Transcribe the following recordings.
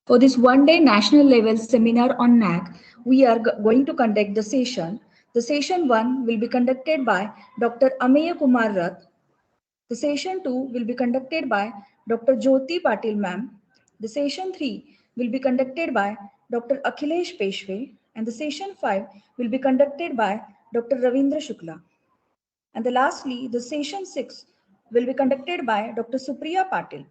For this one-day national level seminar on NAAC, we are going to conduct the session. The session 1 will be conducted by Dr. Ameya Kumar Rath. The session 2 will be conducted by Dr. Jyoti Patil ma'am. The session 3 will be conducted by Dr. Akhilesh Peshwe, and the session 5 will be conducted by Dr. Ravindra Shukla. And lastly, the session 6 will be conducted by Dr. Supriya Patil.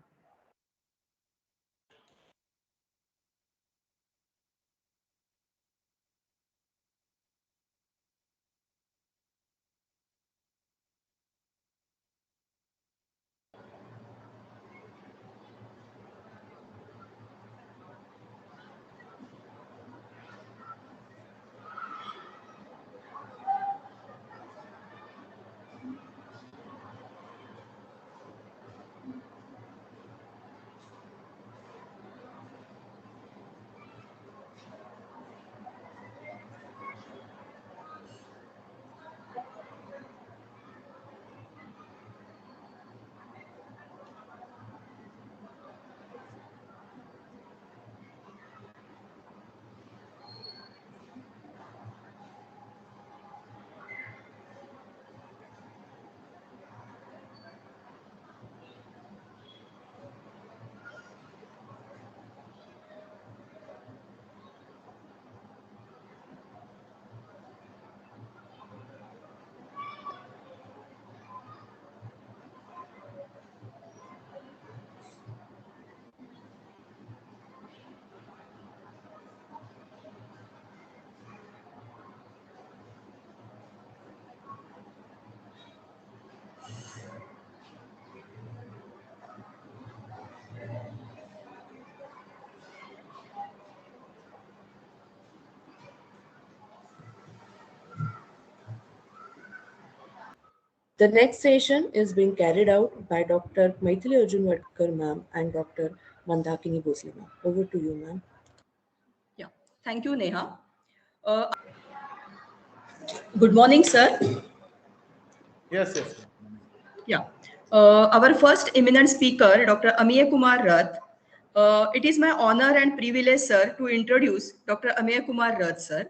The next session is being carried out by Dr. Maithili Arjunwadkar ma'am and Dr. Mandakini Bhosle ma'am. Over to you, ma'am. Yeah, thank you, Neha. Good morning, sir. Yes, yes. Yeah. Our first eminent speaker, Dr. Ameya Kumar Rath. It is my honor and privilege, sir, to introduce Dr. Ameya Kumar Rath, sir.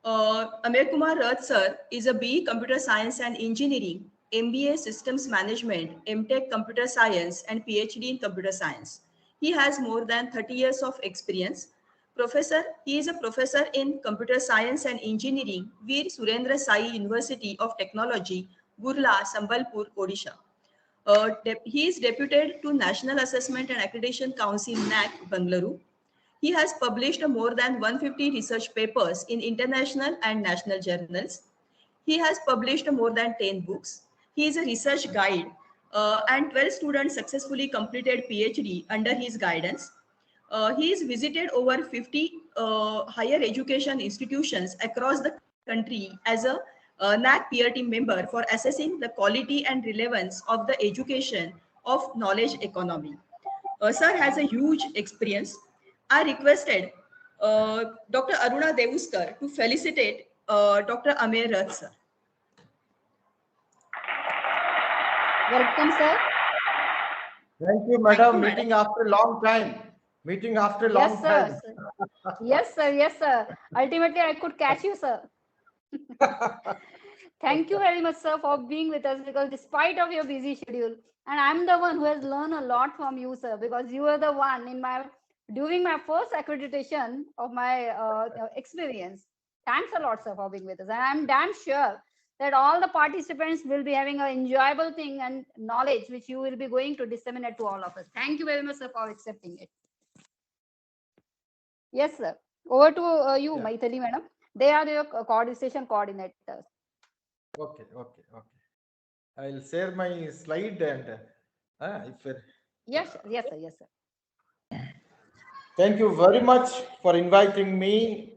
Ameya Kumar Rath, sir, is a BE Computer Science and Engineering, MBA Systems Management, MTech Computer Science, and PhD in Computer Science. He has more than 30 years of experience. He is a professor in Computer Science and Engineering, Veer Surendra Sai University of Technology, Burla, Sambalpur, Odisha. He is deputed to National Assessment and Accreditation Council, NAAC, Bangalore. He has published more than 150 research papers in international and national journals. He has published more than 10 books. He is a research guide and 12 students successfully completed PhD under his guidance. He has visited over 50 higher education institutions across the country as a NAAC peer team member for assessing the quality and relevance of the education of knowledge economy. Sir has a huge experience. I requested Dr. Aruna Devuskar to felicitate Dr. Ameya Rath, sir. Welcome, sir. Thank you, madam. Meeting after a long time. Meeting after a long time. Yes, sir. Yes, sir. Ultimately, I could catch you, sir. Thank you very much, sir, for being with us, because despite of your busy schedule, and I'm the one who has learned a lot from you, sir, because you were the one during my first accreditation of my experience. Thanks a lot, sir, for being with us. And I'm damn sure that all the participants will be having an enjoyable thing and knowledge which you will be going to disseminate to all of us. Thank you very much, sir, for accepting it. Yes, sir. Over to you, Maithili, madam. They are your coordination coordinators. Okay. I'll share my slide and Yes, sir. Yes, sir. Yes, sir. Thank you very much for inviting me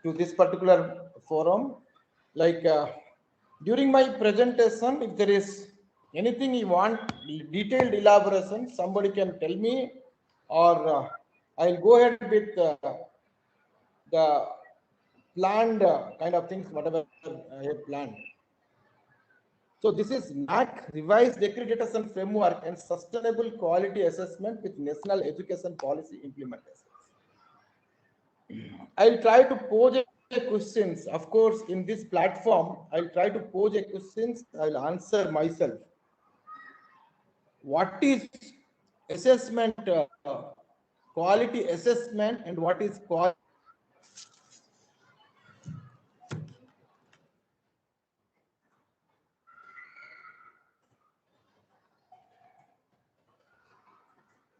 to this particular forum. Like during my presentation, if there is anything you want detailed elaboration, somebody can tell me, or I'll go ahead with the planned kind of things, whatever I have planned. So this is NAAC revised accreditation framework and sustainable quality assessment with national education policy implementations. I'll try to pose a questions. Of course, in this platform, I'll try to pose a questions. I'll answer myself. What is assessment, quality assessment, and what is quality?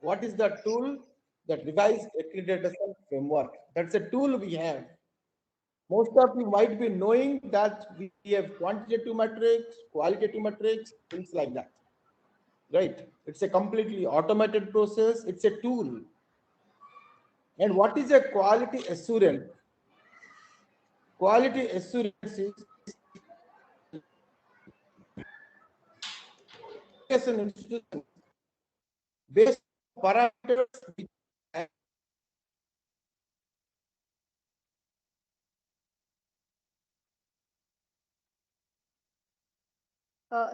What is the tool that revised accreditation framework? That's a tool we have. Most of you might be knowing that we have quantitative metrics, qualitative metrics, things like that. Right? It's a completely automated process. It's a tool. And what is a quality assurance? Quality assurance is an institution based on parameters which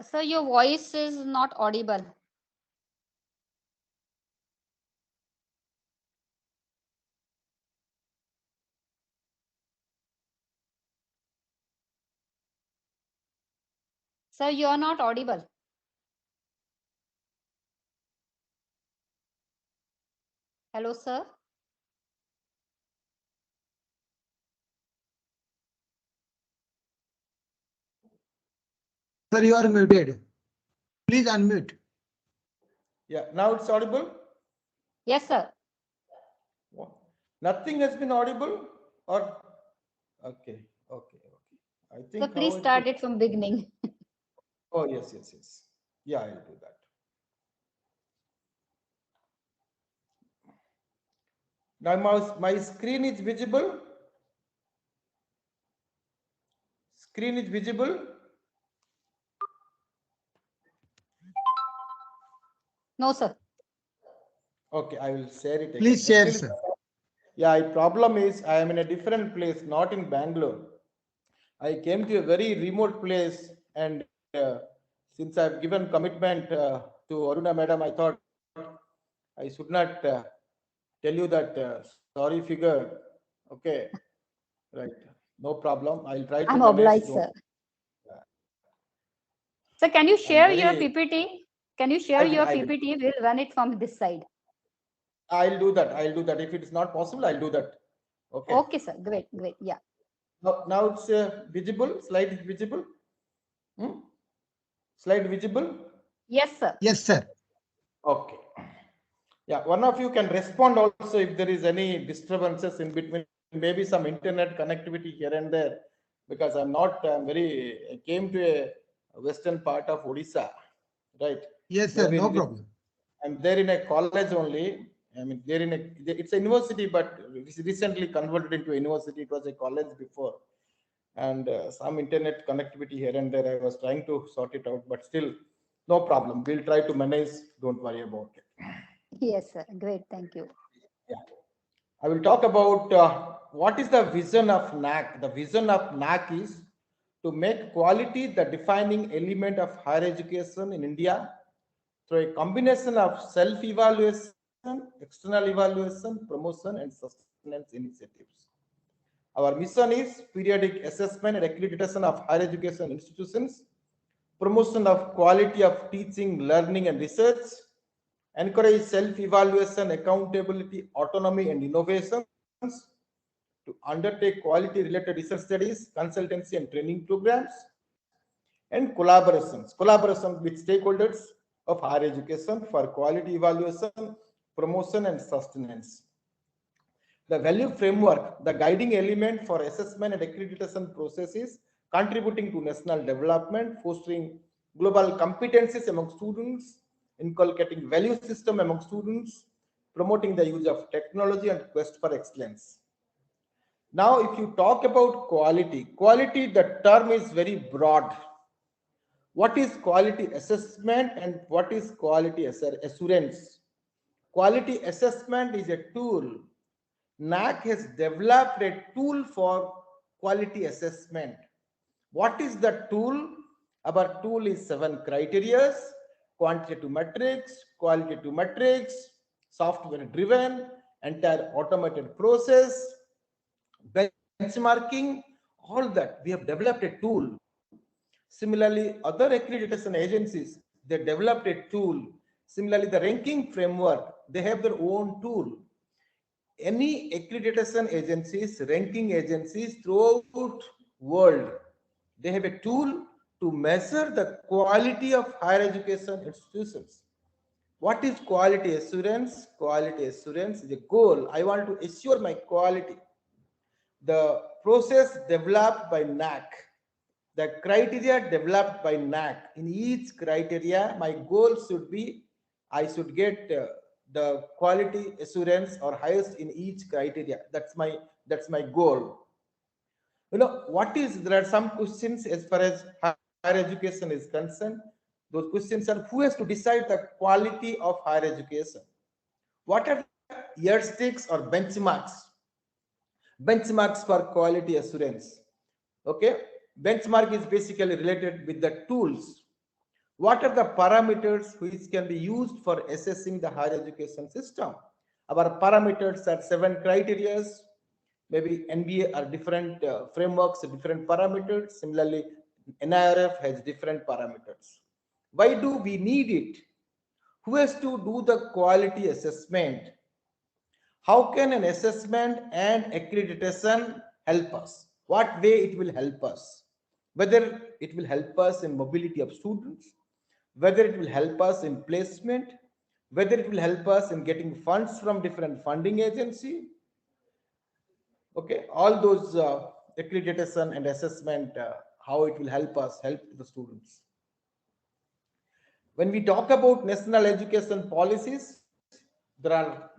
Sir, your voice is not audible. Sir, you are not audible. Hello, sir. Sir, you are muted. Please unmute. Yeah, now it's audible. Yes, sir. Nothing has been audible, or okay. I think. So please start it from beginning. Oh yes. Yeah, I'll do that. Now my screen is visible. Screen is visible. No, sir. Okay, I will share it again. Please share, Actually, sir. yeah, the problem is I am in a different place, not in Bangalore. I came to a very remote place, and since I've given commitment to Aruna Madam, I thought I should not tell you that sorry figure. Okay, right. No problem. I'll try to I'm manage. obliged, sir. So can you share your PPT? Can you share your PPT? We'll run it from this side. I'll do that. If it is not possible, I'll do that. Okay. Okay, sir. Great. Yeah. Now it's visible. Slide is visible. Slide visible. Yes, sir. Yes, sir. Okay. Yeah, one of you can respond also if there is any disturbances in between, maybe some internet connectivity here and there, because I came to a western part of Odisha, right? Yes, sir. No problem. I'm there in a college only. I mean, it's a university, but it's recently converted into a university. It was a college before. And some internet connectivity here and there. I was trying to sort it out, but still, no problem. We'll try to manage. Don't worry about it. Yes, sir. Great. Thank you. Yeah. I will talk about what is the vision of NAAC. The vision of NAAC is to make quality the defining element of higher education in India through a combination of self-evaluation, external evaluation, promotion, and sustenance initiatives. Our mission is periodic assessment and accreditation of higher education institutions, promotion of quality of teaching, learning, and research, encourage self-evaluation, accountability, autonomy, and innovations, to undertake quality-related research studies, consultancy, and training programs, and collaboration with stakeholders of higher education for quality evaluation, promotion, and sustenance. The value framework, the guiding element for assessment and accreditation processes, contributing to national development, fostering global competencies among students, inculcating value system among students, promoting the use of technology, and quest for excellence. Now, if you talk about quality, the term is very broad. What is quality assessment and what is quality assurance? Quality assessment is a tool. NAAC has developed a tool for quality assessment. What is the tool? Our tool is 7 criteria: quantitative metrics, qualitative metrics, software driven, entire automated process, benchmarking, all that. We have developed a tool. Similarly, other accreditation agencies, they developed a tool. Similarly, the ranking framework, they have their own tool. Any accreditation agencies, ranking agencies throughout world, they have a tool to measure the quality of higher education institutions. What is quality assurance? Quality assurance is a goal. I want to assure my quality. The process developed by NAAC, the criteria developed by NAAC. In each criteria, my goal should be, I should get the quality assurance or highest in each criteria. That's my goal. You know, there are some questions as far as higher education is concerned. Those questions are, who has to decide the quality of higher education? What are the yardsticks or benchmarks? Benchmarks for quality assurance. Okay, benchmark is basically related with the tools. What are the parameters which can be used for assessing the higher education system? Our parameters are 7 criteria. Maybe NBA are different frameworks, different parameters. Similarly, NIRF has different parameters. Why do we need it? Who has to do the quality assessment? How can an assessment and accreditation help us? What way it will help us? Whether it will help us in mobility of students, whether it will help us in placement, whether it will help us in getting funds from different funding agency. Okay, all those accreditation and assessment, how it will help us help the students. When we talk about national education policies, there are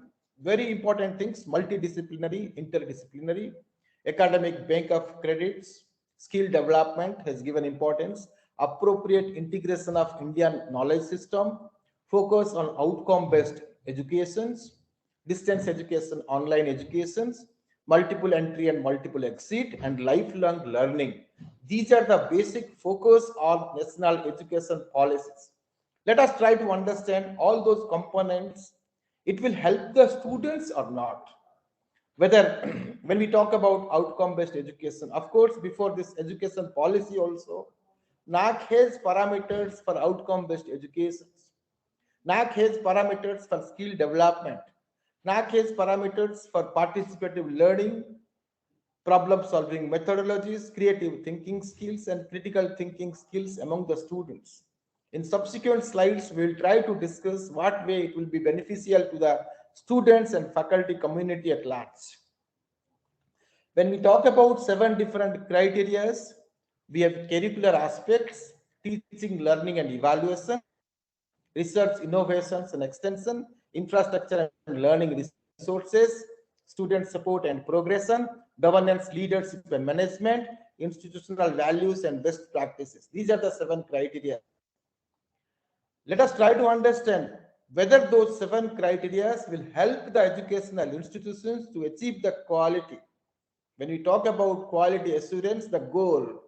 very important things: multidisciplinary, interdisciplinary, academic bank of credits, skill development has given importance, appropriate integration of Indian knowledge system, focus on outcome-based educations, distance education, online educations, multiple entry and multiple exit, and lifelong learning. These are the basic focus on national education policies. Let us try to understand all those components. It will help the students or not. Whether when we talk about outcome-based education, of course, before this education policy also, NAAC has parameters for outcome-based education. NAAC has parameters for skill development. NAAC has parameters for participative learning, problem-solving methodologies, creative thinking skills, and critical thinking skills among the students. In subsequent slides, we will try to discuss what way it will be beneficial to the students and faculty community at large. When we talk about 7 different criteria, we have curricular aspects, teaching, learning, and evaluation, research, innovations and extension, infrastructure and learning resources, student support and progression, governance, leadership and management, institutional values and best practices. These are the 7 criteria. Let us try to understand whether those 7 criteria will help the educational institutions to achieve the quality. When we talk about quality assurance, the goal,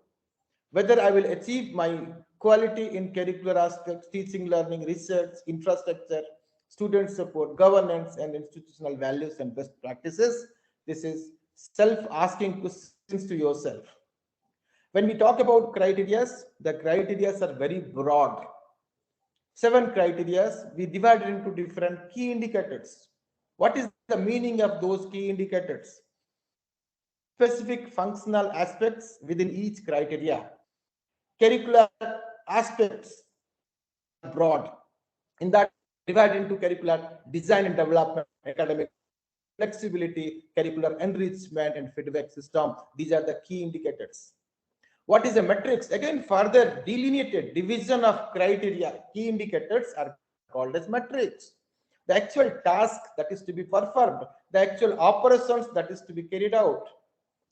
whether I will achieve my quality in curricular aspects, teaching, learning, research, infrastructure, student support, governance, and institutional values and best practices. This is self-asking questions to yourself. When we talk about criteria, the criteria are very broad. 7 criteria, we divide it into different key indicators. What is the meaning of those key indicators? Specific functional aspects within each criteria. Curricular aspects broad. In that, divide into curricular design and development, academic flexibility, curricular enrichment, and feedback system. These are the key indicators. What is a matrix? Again, further delineated division of criteria, key indicators are called as matrix. The actual task that is to be performed, the actual operations that is to be carried out.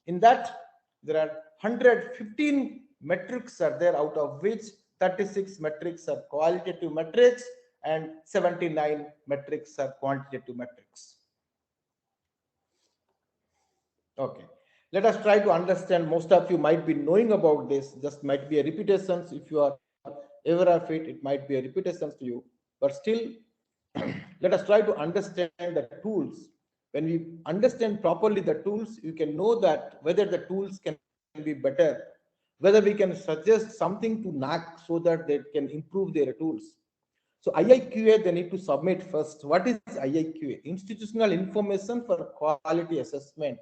In that, there are 115 metrics are there, out of which 36 metrics are qualitative metrics and 79 metrics are quantitative metrics. Okay. Let us try to understand. Most of you might be knowing about this, just might be a repetitions. If you are aware of it, it might be a repetitions to you, but still let us try to understand the tools. When we understand properly the tools, you can know that whether the tools can be better, whether we can suggest something to NAAC so that they can improve their tools. So IIQA, they need to submit first. What is IIQA? Institutional Information for Quality Assessment.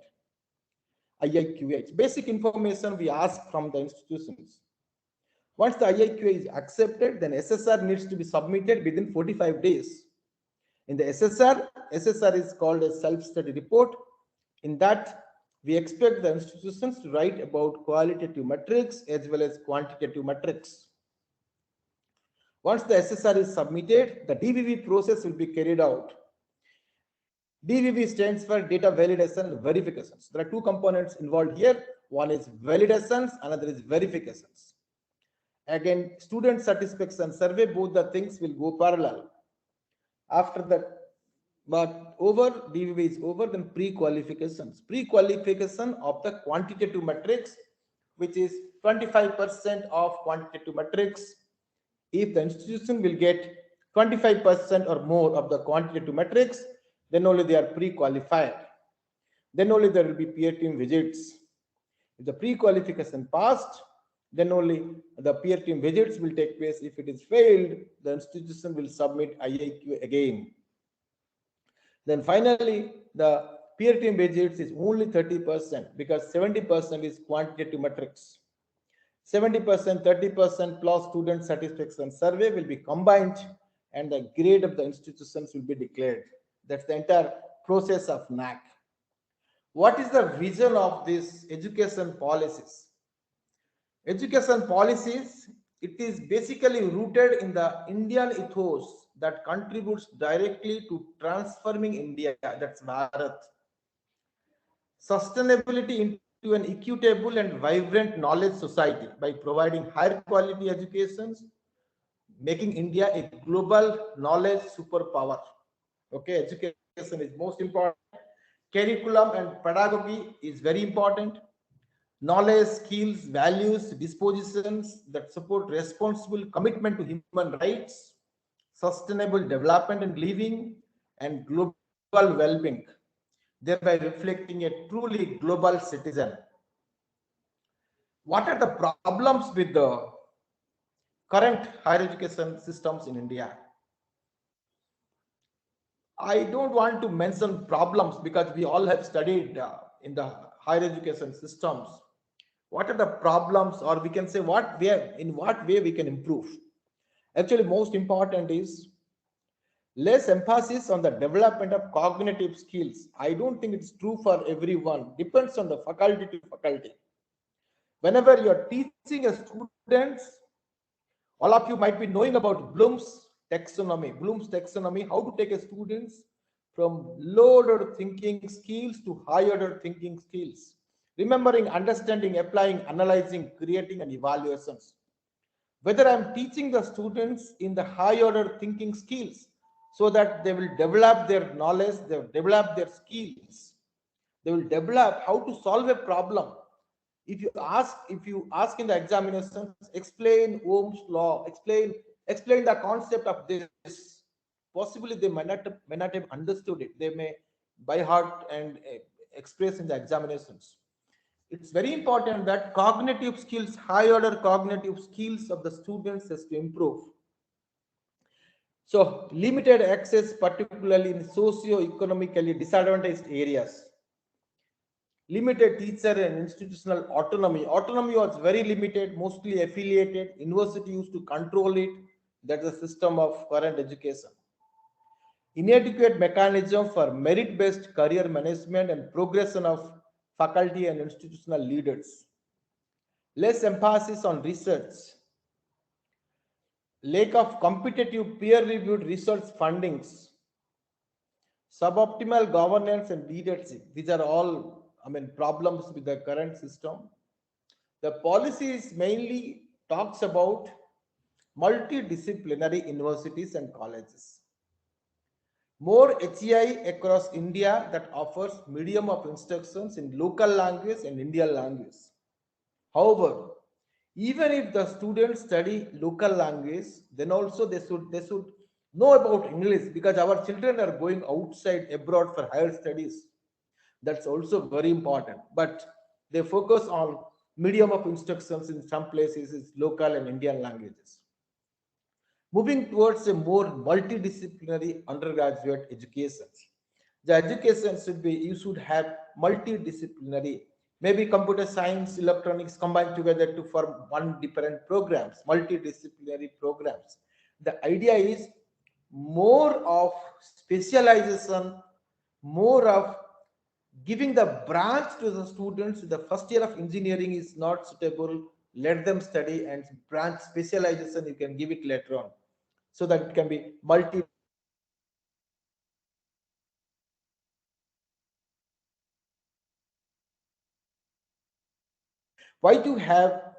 IIQA, it's basic information we ask from the institutions. Once the IIQA is accepted, then SSR needs to be submitted within 45 days. In the SSR is called a self-study report. In that, we expect the institutions to write about qualitative metrics as well as quantitative metrics. Once the SSR is submitted, the DVV process will be carried out. DVV stands for data validation and verifications. There are two components involved here. One is validations, another is verifications. Again, student satisfaction survey, both the things will go parallel. After that, but over DVV is over, then pre-qualifications. Pre-qualification of the quantitative metrics, which is 25% of quantitative metrics. If the institution will get 25% or more of the quantitative metrics, then only they are pre-qualified. Then only there will be peer team visits. If the pre-qualification passed, then only the peer team visits will take place. If it is failed, the institution will submit IIQ again. Then finally, the peer team visits is only 30% because 70% is quantitative metrics. 70%, 30% plus student satisfaction survey will be combined and the grade of the institutions will be declared. That's the entire process of NAAC. What is the vision of these education policies? Education policies, it is basically rooted in the Indian ethos that contributes directly to transforming India, that's Bharat. Sustainability into an equitable and vibrant knowledge society by providing higher quality education, making India a global knowledge superpower. Okay, education is most important. Curriculum and pedagogy is very important. Knowledge, skills, values, dispositions that support responsible commitment to human rights, sustainable development and living, and global well-being, thereby reflecting a truly global citizen. What are the problems with the current higher education systems in India? I don't want to mention problems because we all have studied in the higher education systems. What are the problems, or we can say in what way we can improve? Actually, most important is less emphasis on the development of cognitive skills. I don't think it's true for everyone. Depends on the faculty to faculty. Whenever you're teaching a students, all of you might be knowing about Bloom's taxonomy, how to take a students from low order thinking skills to high order thinking skills. Remembering, understanding, applying, analyzing, creating, and evaluations. Whether I'm teaching the students in the high order thinking skills so that they will develop their knowledge, they will develop their skills, they will develop how to solve a problem. If you ask in the examinations, explain Ohm's law, explain the concept of this. Possibly they may not have understood it. They may by heart and express in the examinations. It's very important that cognitive skills, high order cognitive skills of the students has to improve. So limited access, particularly in socio-economically disadvantaged areas. Limited teacher and institutional autonomy. Autonomy was very limited, mostly affiliated. University used to control it. That's the system of current education. Inadequate mechanism for merit-based career management and progression of faculty and institutional leaders. Less emphasis on research. Lack of competitive peer-reviewed research fundings. Suboptimal governance and leadership. These are all, problems with the current system. The policies mainly talks about multidisciplinary universities and colleges. more HEI across India that offers medium of instructions in local language and Indian language. However, even if the students study local language, then also they should know about English, because our children are going outside abroad for higher studies. That's also very important. But they focus on medium of instructions in some places is local and Indian languages. Moving towards a more multidisciplinary undergraduate education. The education should be, you should have multidisciplinary, maybe computer science, electronics combined together to form one different programs, multidisciplinary programs. The idea is more of specialization, more of giving the branch to the students. The first year of engineering is not suitable, let them study, and branch specialization you can give it later on, so that it can be multi. Why to have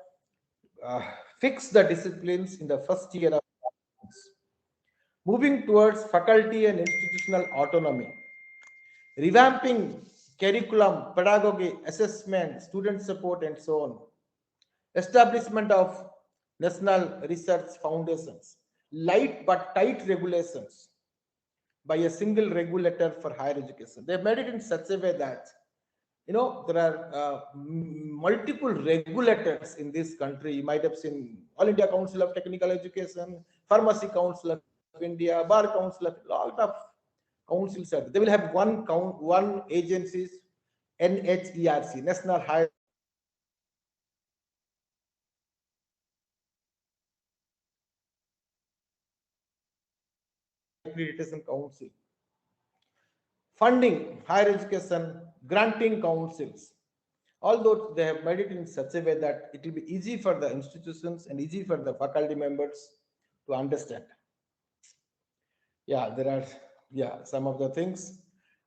fix the disciplines in the first year of moving towards faculty and institutional autonomy, revamping curriculum, pedagogy, assessment, student support, and so on, establishment of national research foundations, light but tight regulations by a single regulator for higher education. They made it in such a way that, there are multiple regulators in this country. You might have seen All India Council of Technical Education, Pharmacy Council of India, Bar Council of, lot of councils are. They will have one agencies, NHERC, National Higher Accreditation Council. Funding higher education, granting councils. Although they have made it in such a way that it will be easy for the institutions and easy for the faculty members to understand. Yeah, there are some of the things.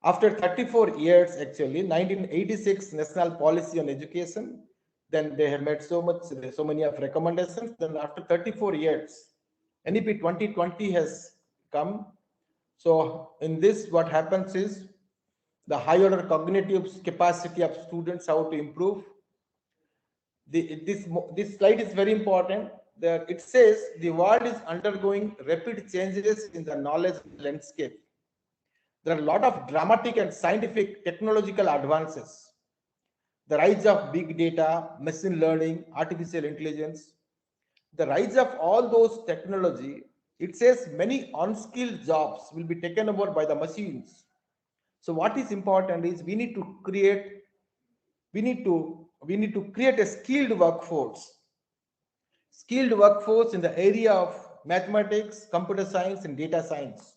After 34 years, actually, 1986 National Policy on Education, then they have made so many of recommendations. Then after 34 years, NEP 2020 has come. So in this, what happens is the high order cognitive capacity of students, how to improve. This slide is very important. It says the world is undergoing rapid changes in the knowledge landscape. There are a lot of dramatic and scientific technological advances. The rise of big data, machine learning, artificial intelligence, the rise of all those technology, it says many unskilled jobs will be taken over by the machines. So what is important is we need to create a skilled workforce in the area of mathematics, computer science, and data science.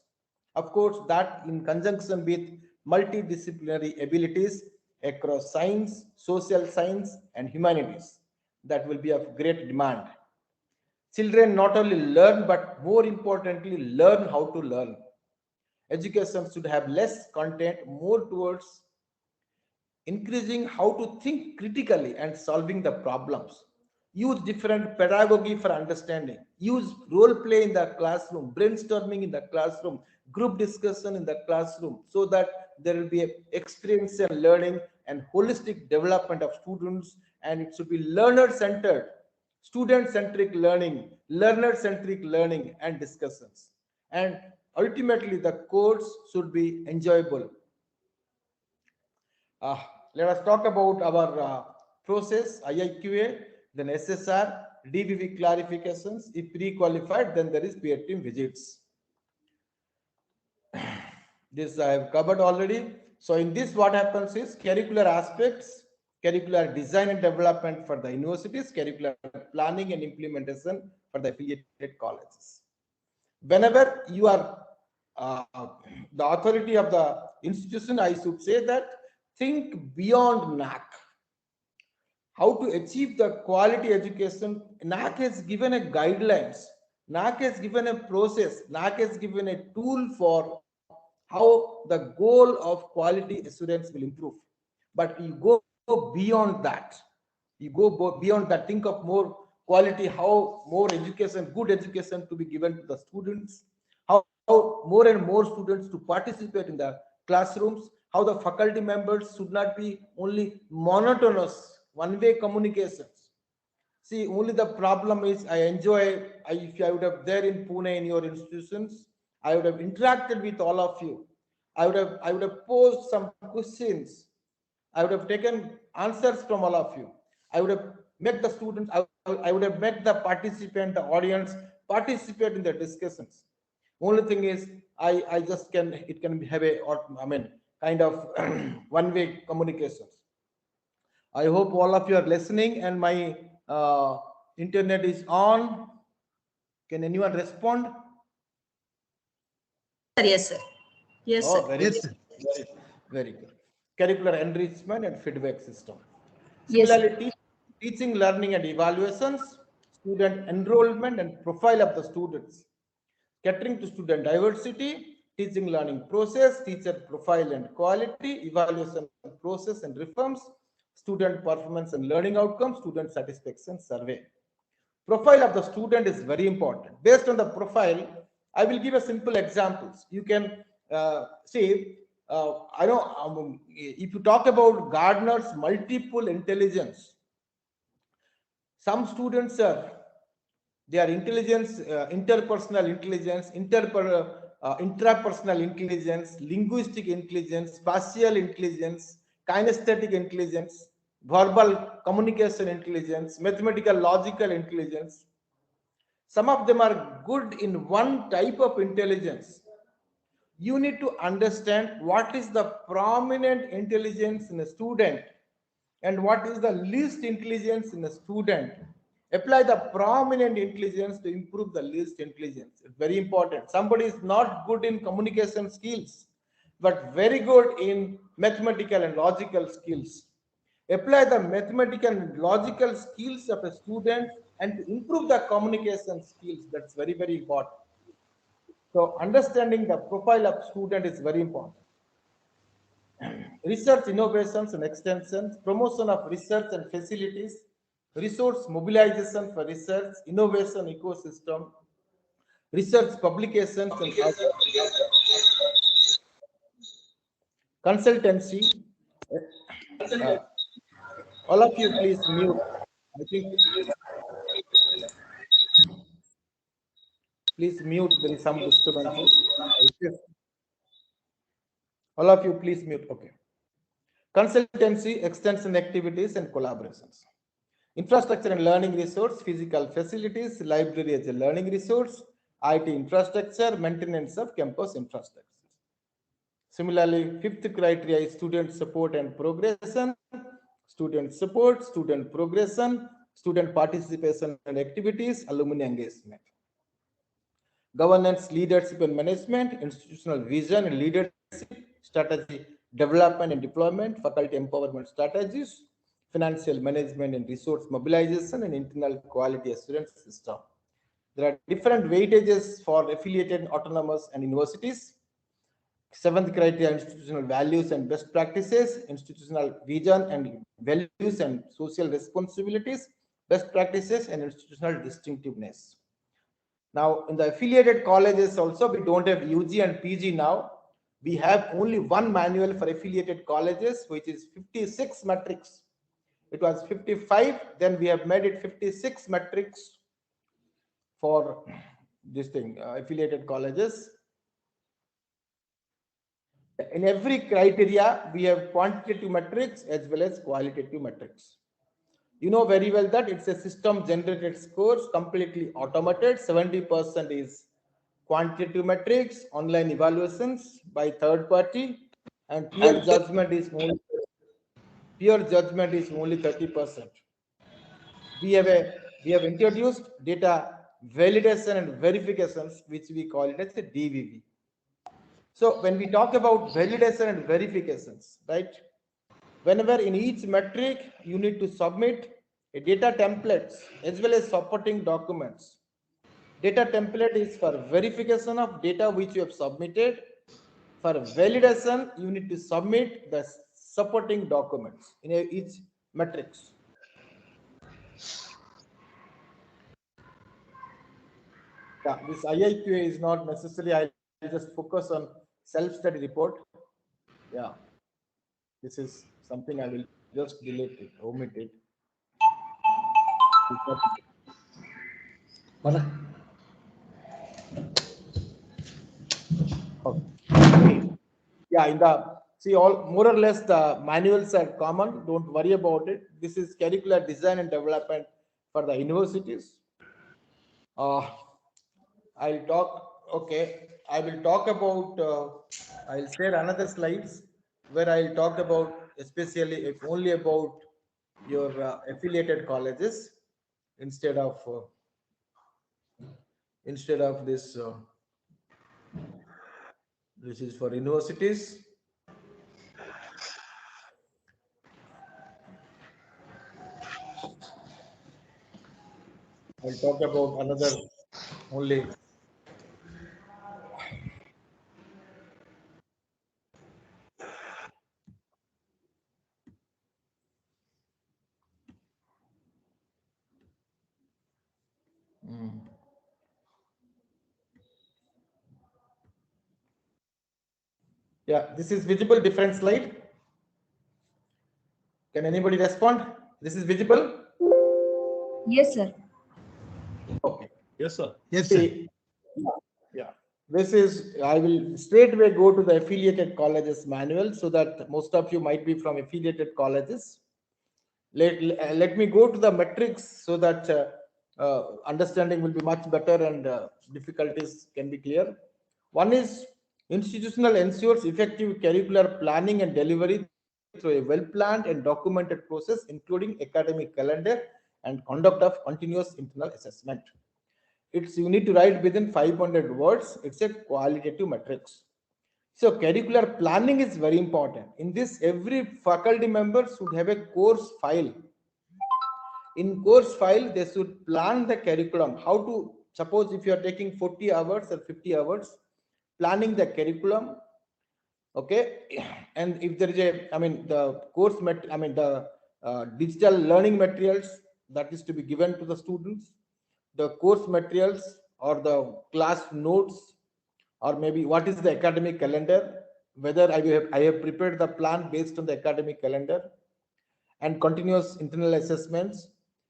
Of course, that in conjunction with multidisciplinary abilities across science, social science, and humanities, that will be of great demand. Children not only learn, but more importantly, learn how to learn. Education should have less content, more towards increasing how to think critically and solving the problems. Use different pedagogy for understanding. Use role play in the classroom, brainstorming in the classroom, group discussion in the classroom, so that there will be experiential learning and holistic development of students, and it should be learner-centered, student-centric learning, learner-centric learning and discussions. And ultimately, the course should be enjoyable. Let us talk about our process, IIQA, then SSR, DBV clarifications. If pre-qualified, then there is peer team visits. This I have covered already. So in this, what happens is curricular aspects, curricular design and development for the universities, curricular planning and implementation for the affiliated colleges. Whenever you are the authority of the institution, I should say that think beyond NAAC. How to achieve the quality education? NAAC has given a guidelines. NAAC has given a process. NAAC has given a tool for how the goal of quality assurance will improve. But you go beyond that. You go beyond that. Think of more quality, how more education, good education to be given to the students, how more and more students to participate in the classrooms, how the faculty members should not be only monotonous one-way communications. See, only the problem is if I would have there in Pune in your institutions, I would have interacted with all of you. I would have posed some questions. I would have taken answers from all of you. I would have met the students, I would have met the participant, the audience, participate in the discussions. Only thing is, I just it can have kind of one-way communications. I hope all of you are listening and my internet is on. Can anyone respond? Yes, sir. Yes, Oh, sir. very Yes, good. sir. Very good. Curricular enrichment and feedback system. Yes, sir. Similarly, teaching, learning and evaluations, student enrollment and profile of the students. Catering to student diversity, teaching learning process, teacher profile and quality, evaluation process and reforms, student performance and learning outcomes, student satisfaction survey. Profile of the student is very important. Based on the profile, I will give a simple examples. You can see, I know if you talk about Gardner's multiple intelligence, some students are their intelligence, interpersonal intelligence, intrapersonal intelligence, linguistic intelligence, spatial intelligence, kinesthetic intelligence, verbal communication intelligence, mathematical logical intelligence. Some of them are good in one type of intelligence. You need to understand what is the prominent intelligence in a student and what is the least intelligence in a student. Apply the prominent intelligence to improve the least intelligence. It's very important. Somebody is not good in communication skills, but very good in mathematical and logical skills. Apply the mathematical and logical skills of a student and to improve the communication skills. That's very, very important. So understanding the profile of student is very important. Research, innovations and extensions, promotion of research and facilities, resource mobilization for research, innovation ecosystem, research publications and consultancy. Uh, all of you please mute. I think please mute. There is some disturbances. All of you please mute. Okay. Consultancy, extension activities and collaborations. Infrastructure and learning resource, physical facilities, library as a learning resource, IT infrastructure, maintenance of campus infrastructure. Similarly, fifth criteria is student support and progression, student support, student progression, student participation and activities, alumni engagement. Governance, leadership and management, institutional vision and leadership, strategy, development and deployment, faculty empowerment strategies, financial management and resource mobilization, and internal quality assurance system. There are different weightages for affiliated autonomous and universities. Seventh criteria, institutional values and best practices, institutional vision and values and social responsibilities, best practices and institutional distinctiveness. Now, in the affiliated colleges also, we don't have UG and PG now. We have only one manual for affiliated colleges, which is 56 metrics. It was 55, then we have made it 56 metrics for this thing, affiliated colleges. In every criteria, we have quantitative metrics as well as qualitative metrics. You know very well that it's a system generated scores, completely automated. 70% is quantitative metrics, online evaluations by third party, and peer judgment is only 30%. We have introduced data validation and verifications, which we call it as a DVV. So when we talk about validation and verifications, right? Whenever in each metric you need to submit a data templates as well as supporting documents. Data template is for verification of data which you have submitted. For validation, you need to submit the supporting documents in each metrics. Yeah, this IIQA is not necessary. just focus on self-study report. Yeah, this is something I will just delete it, omit it. Okay. Yeah, in the all more or less the manuals are common. Don't worry about it. This is curricular design and development for the universities. I'll talk. Okay, I will talk about. I'll share another slides where I'll talk about especially if only about your affiliated colleges instead of this. This is for universities. I'll talk about another only. Yeah, this is visible different slide. Can anybody respond? This is visible? Yes, sir. Okay. Yes, sir. Yes, sir. Yeah. This is, I will straight away go to the affiliated colleges manual so that most of you might be from affiliated colleges. Let me go to the metrics so that understanding will be much better and difficulties can be clear. One is institutional ensures effective curricular planning and delivery through a well-planned and documented process, including academic calendar and conduct of continuous internal assessment. You need to write within 500 words. It's a qualitative metrics. So curricular planning is very important. In this, every faculty member should have a course file. In course file, they should plan the curriculum. How to, suppose if you are taking 40 hours or 50 hours, planning the curriculum. Okay. And if there is a, the course, the digital learning materials that is to be given to the students, the course materials or the class notes, or maybe what is the academic calendar, whether I have prepared the plan based on the academic calendar, and continuous internal assessments,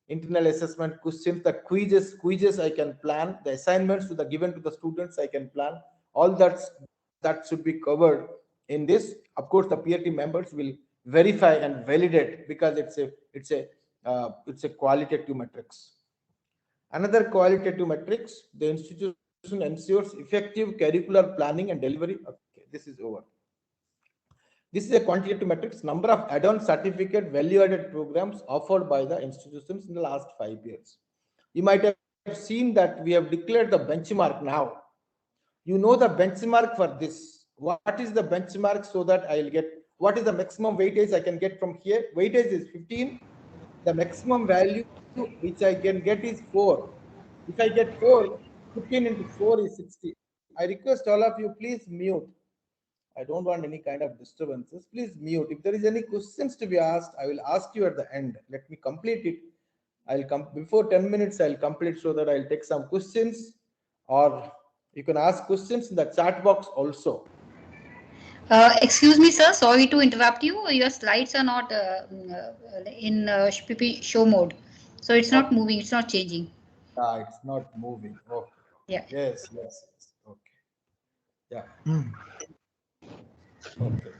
internal assessment questions, the quizzes I can plan, the assignments to the given to the students I can plan. All that should be covered in this. Of course, the peer team members will verify and validate because it's a qualitative metrics. Another qualitative metrics, the institution ensures effective curricular planning and delivery. Okay, this is over. This is a quantitative metrics, number of add-on certificate value-added programs offered by the institutions in the last 5 years. You might have seen that we have declared the benchmark now. You know the benchmark for this. What is the benchmark so that I'll get, what is the maximum weightage I can get from here? Weightage is 15. The maximum value which I can get is 4. If I get 4, 15 into 4 is 60. I request all of you, please mute. I don't want any kind of disturbances. Please mute. If there is any questions to be asked, I will ask you at the end. Let me complete it. I'll come before 10 minutes. I'll complete so that I'll take some questions, or you can ask questions in the chat box also. Excuse me, sir. Sorry to interrupt you. Your slides are not in show mode, so it's not moving. It's not changing. It's not moving. Okay. Yeah. Yes. Okay. Yeah. Okay.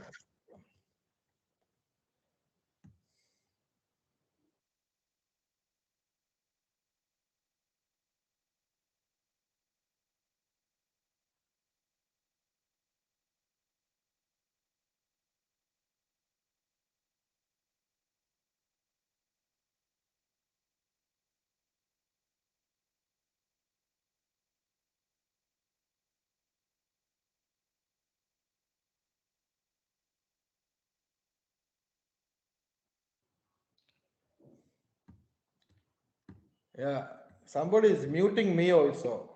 Yeah, somebody is muting me also.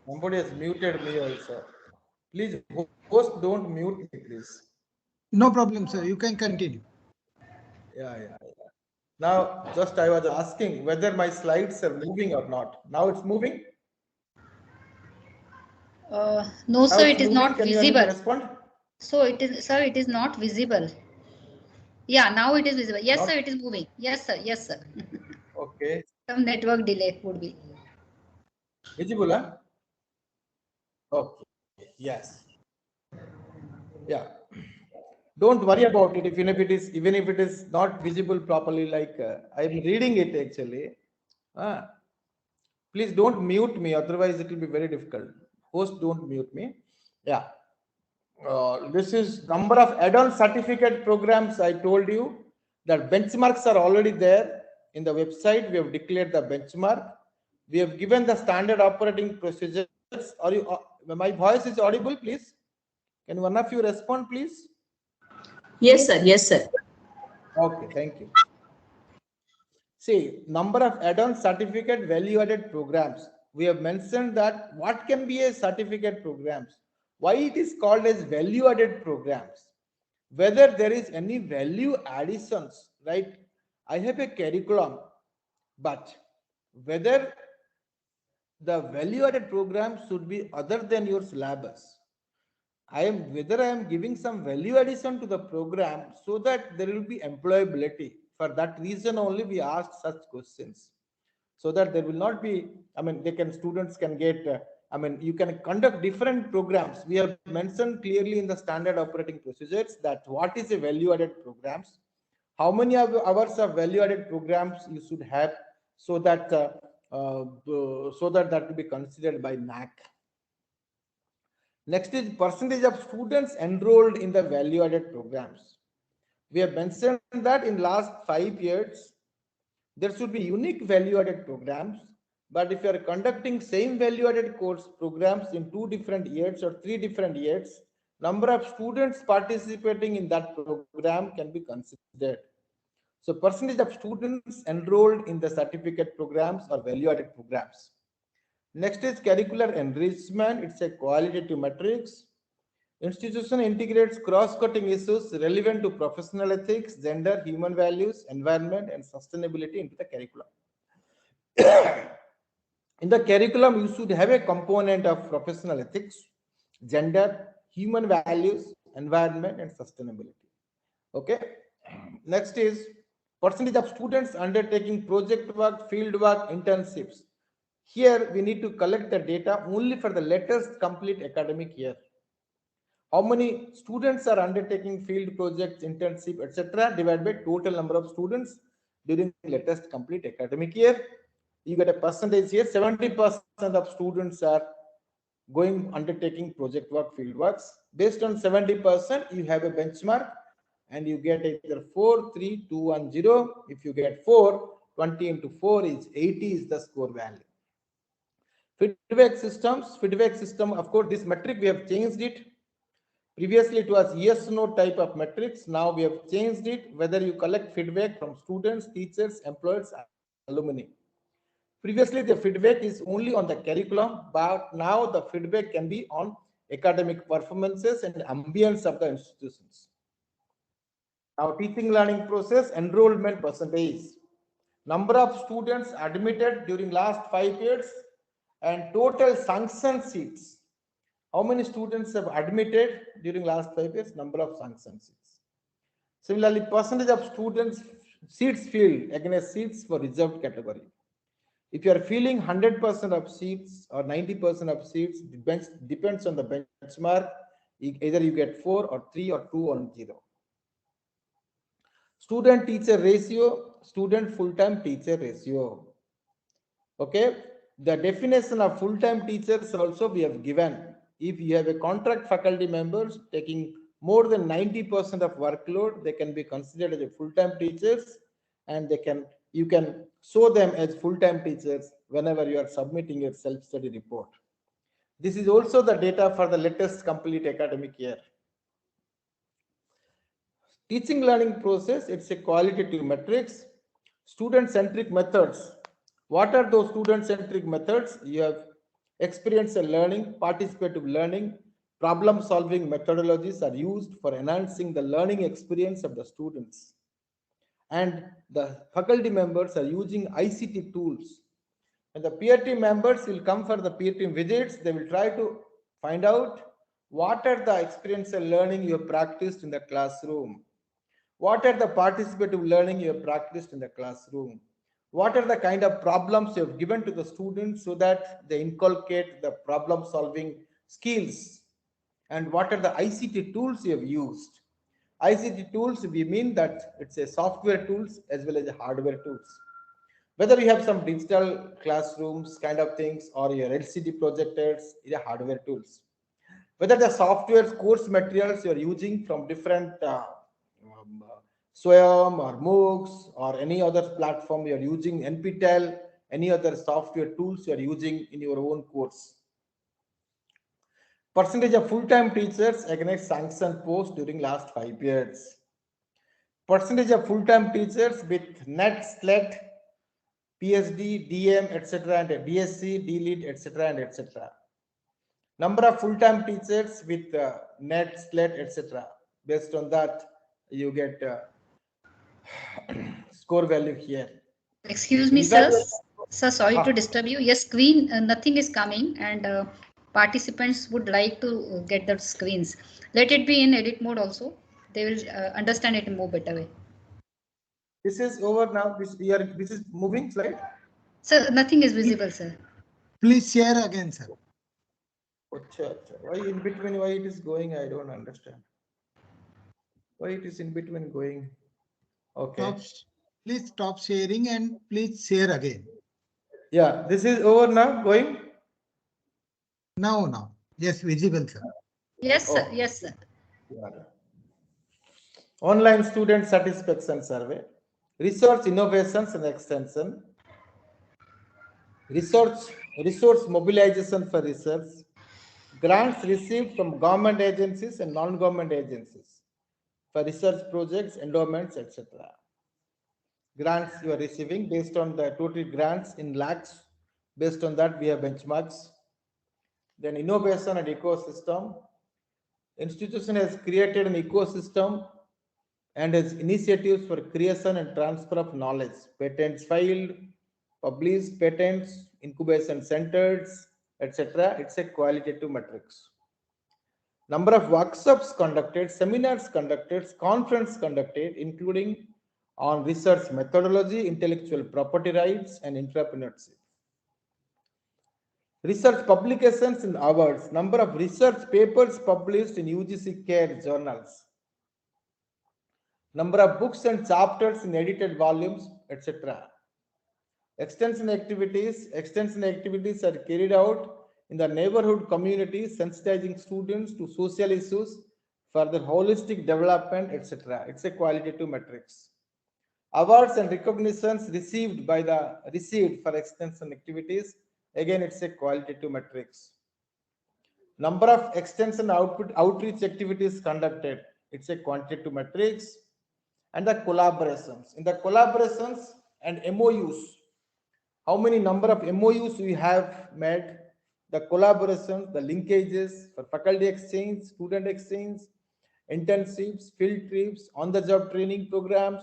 Somebody has muted me also. Please, host, don't mute me, please. No problem, sir. You can continue. Yeah. Now, just I was asking whether my slides are moving or not. Now it's moving. No, How sir, it's it is moving? not Can you able to visible. respond? So it is, sir, it is not visible. Yeah, now it is visible. Yes, Not sir, it is moving. Yes, sir. Yes, sir. okay. Some network delay would be. Visible, huh? Okay. Yes. Yeah. Don't worry about it. Even if it is not visible properly, like I'm reading it actually. Please don't mute me, otherwise it will be very difficult. Host, don't mute me. Yeah. This is number of add-on certificate programs. I told you that benchmarks are already there in the website. We have declared the benchmark. We have given the standard operating procedures. Are you? My voice is audible, please. Can one of you respond, please? Yes, sir. Yes, sir. Okay, thank you. See, number of add-on certificate value-added programs. We have mentioned that what can be a certificate programs. Why it is called as value-added programs. Whether there is any value additions, right? I have a curriculum, but whether the value-added program should be other than your syllabus. Whether I am giving some value addition to the program so that there will be employability. For that reason only we ask such questions, so that there will not be, students can get, you can conduct different programs. We have mentioned clearly in the standard operating procedures that what is a value added programs, how many hours of value added programs you should have, so that that will be considered by NAAC. Next is percentage of students enrolled in the value-added programs. We have mentioned that in last 5 years, there should be unique value-added programs. But if you are conducting same value-added course programs in 2 different years or 3 different years, number of students participating in that program can be considered. So percentage of students enrolled in the certificate programs or value-added programs. Next is curricular enrichment. It's a qualitative metrics. Institution integrates cross-cutting issues relevant to professional ethics, gender, human values, environment, and sustainability into the curriculum. In the curriculum, you should have a component of professional ethics, gender, human values, environment, and sustainability. Okay. Next is percentage of students undertaking project work, field work, internships. Here we need to collect the data only for the latest complete academic year. How many students are undertaking field projects, internship, etc. divided by total number of students during latest complete academic year. You get a percentage here. 70% of students are undertaking project work, field works. Based on 70%, you have a benchmark and you get either 4, 3, 2, 1, 0. If you get 4, 20 into 4 is 80 is the score value. Feedback system, of course, this metric we have changed it. Previously it was yes, no type of metrics. Now we have changed it, whether you collect feedback from students, teachers, employees, alumni. Previously the feedback is only on the curriculum, but now the feedback can be on academic performances and ambience of the institutions. Now teaching learning process, enrollment percentage. Number of students admitted during last 5 years and total sanction seats. How many students have admitted during last 5 years? Number of sanction seats. Similarly, percentage of students seats filled against seats for reserved category. If you are filling 100% of seats or 90% of seats, depends on the benchmark. Either you get 4 or 3 or 2 or 0. Student teacher ratio, student full-time teacher ratio. Okay, the definition of full-time teachers also we have given. If you have a contract faculty members taking more than 90% of workload, they can be considered as a full-time teachers, and you can show them as full-time teachers whenever you are submitting your self-study report. This is also the data for the latest complete academic year. Teaching learning process, it's a qualitative metrics. Student-centric methods. What are those student-centric methods? You have experiential learning, participative learning, problem-solving methodologies are used for enhancing the learning experience of the students. And the faculty members are using ICT tools. And the peer team members will come for the peer team visits. They will try to Find out what are the experiential learning you have practiced in the classroom. What are the participative learning you have practiced in the classroom? What are the kind of problems you have given to the students so that they inculcate the problem solving skills? And what are the ICT tools you have used? ICT tools, we mean that it's a software tools as well as a hardware tools. Whether you have some digital classrooms kind of things or your LCD projectors, your hardware tools. Whether the software course materials you are using from different SWAYAM or MOOCs or any other platform you are using, NPTEL, any other software tools you are using in your own course. Percentage of full-time teachers against sanctioned posts during last 5 years. Percentage of full-time teachers with NET, SLET, PhD, DM, etc. and DSc, DLEAD, etc. and etc. Number of full-time teachers with NET, SLET, etc. Based on that, you get score value here. Excuse me, sir. Sir, sorry to disturb you. Yes, screen, nothing is coming, and participants would like to get the screens. Let it be in edit mode also. They will understand it in more better way. This is over now. This is moving slide. Sir, nothing is visible, sir. Please share again, sir. Why in between? Why it is going? I don't understand. Why it is in between going? Okay. Please stop sharing and please share again. Yeah, this is over now. Going. Now. Yes, visible, sir. Yes, sir. Oh. Yes, sir. Yeah. Online student satisfaction survey. Research innovations and extension. Resource mobilization for research. Grants received from government agencies and non-government agencies for research projects, endowments, etc. Grants you are receiving based on the total grants in lakhs. Based on that, we have benchmarks. Then innovation and ecosystem. Institution has created an ecosystem and has initiatives for creation and transfer of knowledge. Patents filed, published patents, incubation centers, etc. It's a qualitative metrics. Number of workshops conducted, seminars conducted, conference conducted, including on research methodology, intellectual property rights, and entrepreneurship. Research publications in awards, number of research papers published in UGC CARE journals, number of books and chapters in edited volumes, etc. Extension activities are carried out in the neighborhood community, sensitizing students to social issues for their holistic development, etc. It's a qualitative metrics. Awards and recognitions received for extension activities. Again, it's a qualitative metrics. Number of extension outreach activities conducted. It's a quantitative metrics. And the collaborations. In the collaborations and MOUs, how many number of MOUs we have made, the collaborations, the linkages for faculty exchange, student exchange, internships, field trips, on-the-job training programs,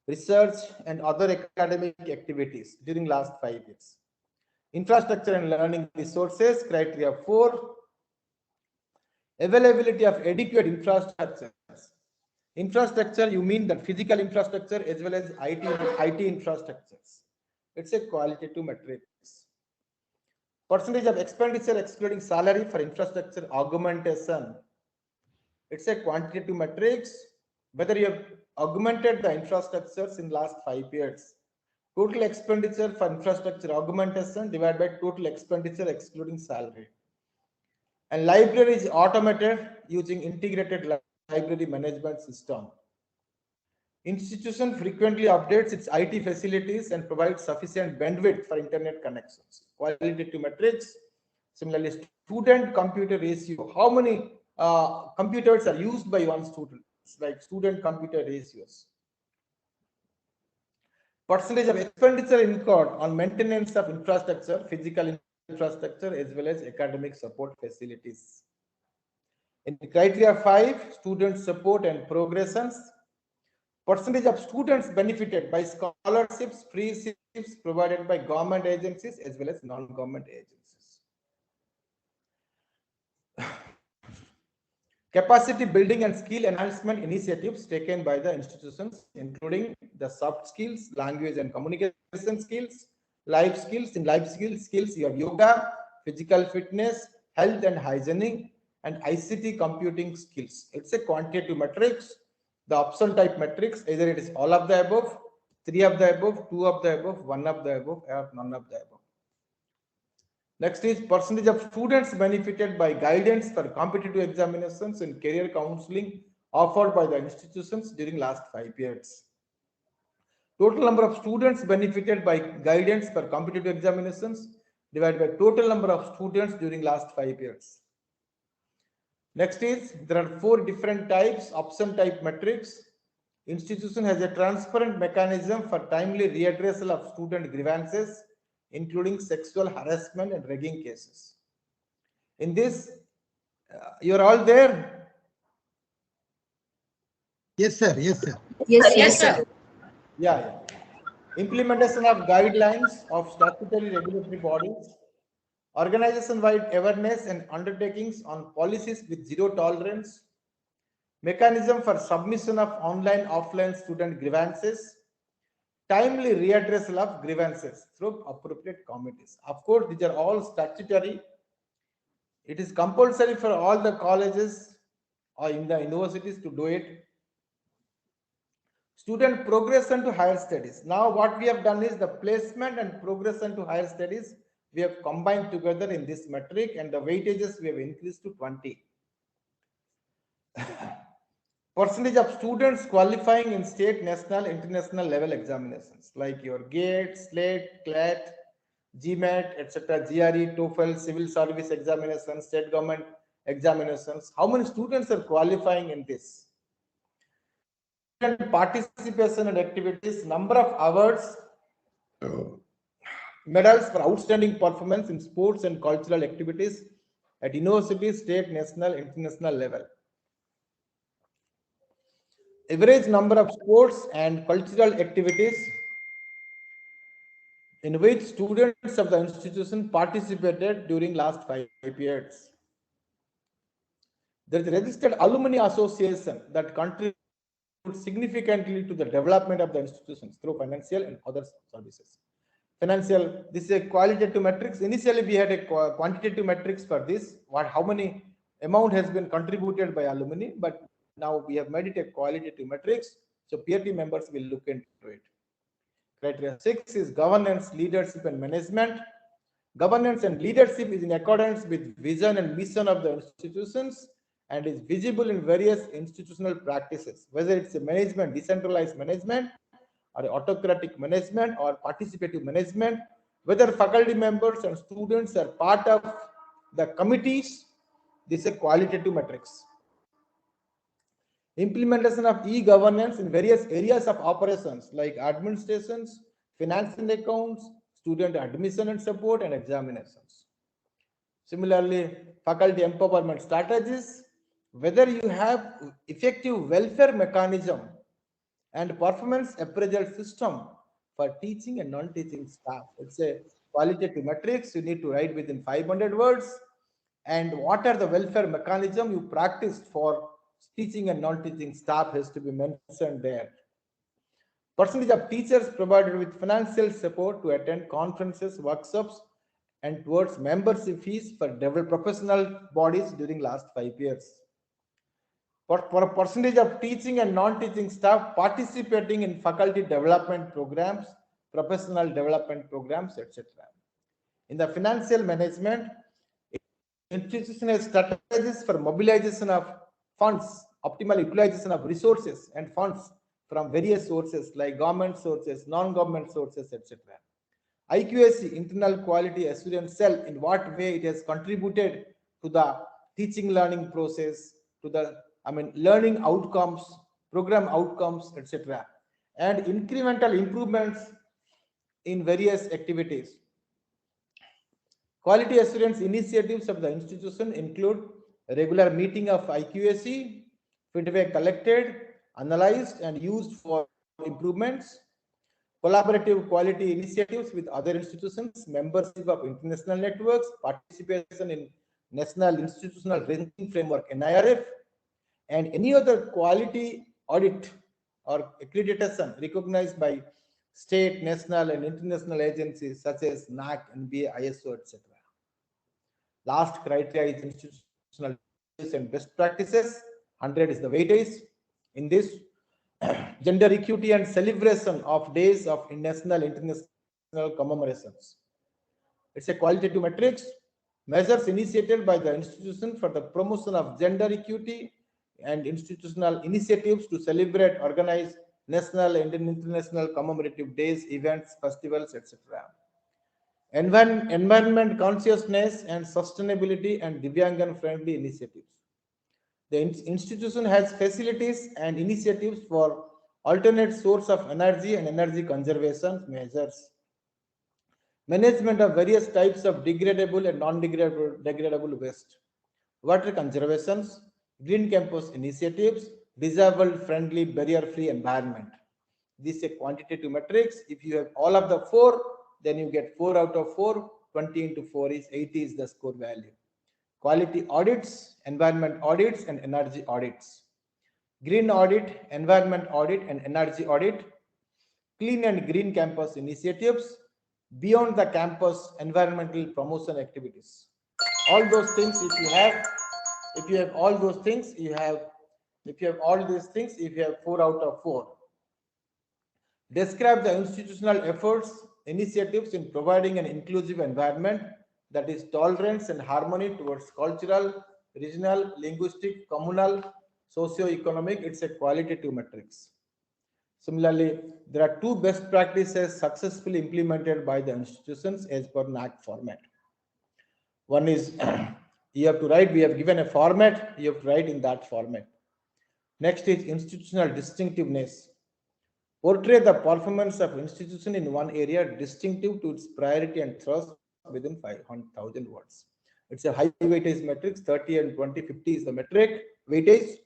research, and other academic activities during last 5 years. Infrastructure and learning resources, criteria 4, availability of adequate infrastructure. Infrastructure, you mean that physical infrastructure as well as IT infrastructures. It's a qualitative metrics. Percentage of expenditure excluding salary for infrastructure augmentation. It's a quantitative metrics. Whether you have augmented the infrastructures in last 5 years. Total expenditure for infrastructure augmentation divided by total expenditure excluding salary. And library is automated using integrated library management system. Institution frequently updates its IT facilities and provides sufficient bandwidth for internet connections. Qualitative metrics. Similarly, student computer ratio. How many computers are used by one student? It's like student computer ratios. Percentage of expenditure incurred on maintenance of infrastructure, physical infrastructure, as well as academic support facilities. In criteria 5, student support and progressions. Percentage of students benefited by scholarships, free seats provided by government agencies as well as non-government agencies. Capacity building and skill enhancement initiatives taken by the institutions, including the soft skills, language and communication skills, life skills. In life skills, you have yoga, physical fitness, health and hygiene, and ICT computing skills. It's a quantitative matrix. The option type matrix, either it is all of the above, 3 of the above, 2 of the above, 1 of the above, or none of the above. Next is percentage of students benefited by guidance for competitive examinations and career counseling offered by the institutions during last 5 years. Total number of students benefited by guidance for competitive examinations divided by total number of students during last 5 years. Next is, there are 4 different types, option type matrix. Institution has a transparent mechanism for timely readdressal of student grievances, including sexual harassment and ragging cases. In this, you are all there? Yes, sir. Yes, sir. Yes, sir. Yeah. Implementation of guidelines of statutory regulatory bodies, organization-wide awareness and undertakings on policies with zero tolerance, mechanism for submission of online, offline student grievances, timely readdressal of grievances through appropriate committees. Of course, these are all statutory. It is compulsory for all the colleges or in the universities to do it. Student progression to higher studies. Now what we have done is the placement and progression to higher studies we have combined together in this metric, and the weightages we have increased to 20. Percentage of students qualifying in state, national, international level examinations like your GATE, SLATE, CLAT, GMAT, etc., GRE, TOEFL, civil service examinations, state government examinations. How many students are qualifying in this? Participation and activities, number of awards, medals for outstanding performance in sports and cultural activities at university, state, national, international level. Average number of sports and cultural activities in which students of the institution participated during last 5 years. There is a registered alumni association that contributes significantly to the development of the institutions through financial and other services. Financial, this is a qualitative matrix. Initially, we had a quantitative matrix for this, how many amount has been contributed by alumni, but now we have made it a qualitative matrix, so PRT members will look into it. Criteria 6 is governance, leadership and management. Governance and leadership is in accordance with vision and mission of the institutions and is visible in various institutional practices, whether it's a management, decentralized management, or autocratic management or participative management, whether faculty members and students are part of the committees. This is a qualitative matrix. Implementation of e-governance in various areas of operations like administrations, finance and accounts, student admission and support, and examinations. Similarly, faculty empowerment strategies, whether you have effective welfare mechanism and performance appraisal system for teaching and non-teaching staff. It's a qualitative matrix. You need to write within 500 words. And what are the welfare mechanism you practiced for teaching and non-teaching staff has to be mentioned there. Percentage of teachers provided with financial support to attend conferences, workshops, and towards membership fees for professional bodies during last 5 years. For a percentage of teaching and non-teaching staff participating in faculty development programs, professional development programs, etc. In the financial management, institution has strategies for mobilization of funds, optimal utilization of resources and funds from various sources like government sources, non-government sources, etc. IQAC, internal quality assurance cell, in what way it has contributed to the teaching learning process, to the learning outcomes, program outcomes, etc. And incremental improvements in various activities. Quality assurance initiatives of the institution include a regular meeting of IQAC, feedback collected, analyzed and used for improvements, collaborative quality initiatives with other institutions, membership of international networks, participation in National Institutional Ranking Framework, NIRF, and any other quality audit or accreditation recognized by state, national, and international agencies such as NAAC, NBA, ISO, etc. Last criteria is institutional values and best practices. 100 is the weightage. In this, gender equity and celebration of days of national, international commemorations. It's a qualitative matrix. Measures initiated by the institution for the promotion of gender equity and institutional initiatives to celebrate, organize national and international commemorative days, events, festivals, etc. Environment consciousness and sustainability and Divyangan friendly initiatives. The institution has facilities and initiatives for alternate source of energy and energy conservation measures. Management of various types of degradable and non-degradable waste. Water conservations, green campus initiatives, disabled friendly, barrier-free environment. This is a quantitative matrix. If you have all of the 4, then you get 4 out of 4. 20 into 4 is 80 is the score value. Quality audits, environment audits, and energy audits. Green audit, environment audit, and energy audit. Clean and green campus initiatives. Beyond the campus environmental promotion activities. All those things, if you have all those things, if you have all these things, if you have 4 out of 4. Describe the institutional efforts, initiatives in providing an inclusive environment that is tolerance and harmony towards cultural, regional, linguistic, communal, socio-economic. It's a qualitative matrix. Similarly, there are 2 best practices successfully implemented by the institutions as per NAAC format. One is you have to write, we have given a format, you have to write in that format. Next is institutional distinctiveness. Portray the performance of institution in one area distinctive to its priority and thrust within 500,000 words. It's a high weightage matrix, 30 and 20, 50 is the metric weightage.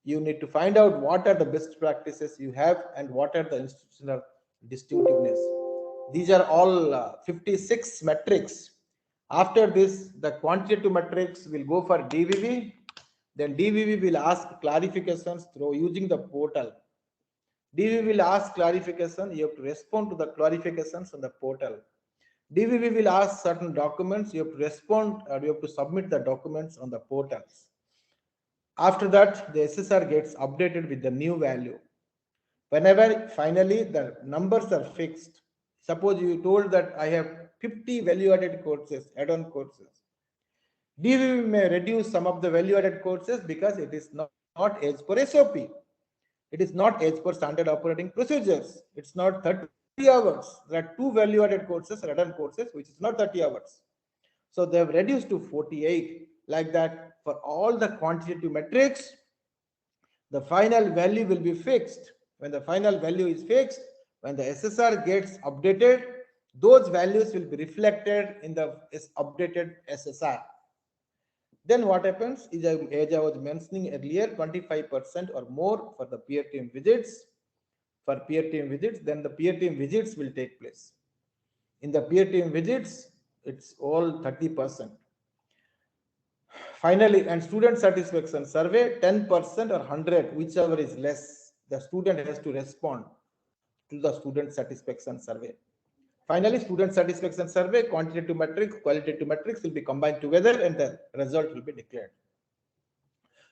You need to find out what are the best practices you have and what are the institutional distinctiveness. These are all 56 metrics. After this, the quantitative metrics will go for DVV. Then DVV will ask clarifications through using the portal. DVV will ask clarification. You have to respond to the clarifications on the portal. DVV will ask certain documents. You have to respond or you have to submit the documents on the portals. After that, the SSR gets updated with the new value. Whenever finally the numbers are fixed, suppose you told that I have 50 value-added courses, add-on courses. DVV may reduce some of the value-added courses because it is not as per SOP. It is not as per standard operating procedures. It's not 30 hours. There are 2 value-added courses, add-on courses, which is not 30 hours. So they have reduced to 48. Like that, for all the quantitative metrics, the final value will be fixed. When the final value is fixed, when the SSR gets updated, those values will be reflected in the updated SSR. Then what happens is, as I was mentioning earlier, 25% or more for the peer team visits. For peer team visits, then the peer team visits will take place. In the peer team visits, it's all 30%. Finally, and student satisfaction survey, 10% or 100, whichever is less, the student has to respond to the student satisfaction survey. Finally, student satisfaction survey, quantitative metrics, qualitative metrics will be combined together and the result will be declared.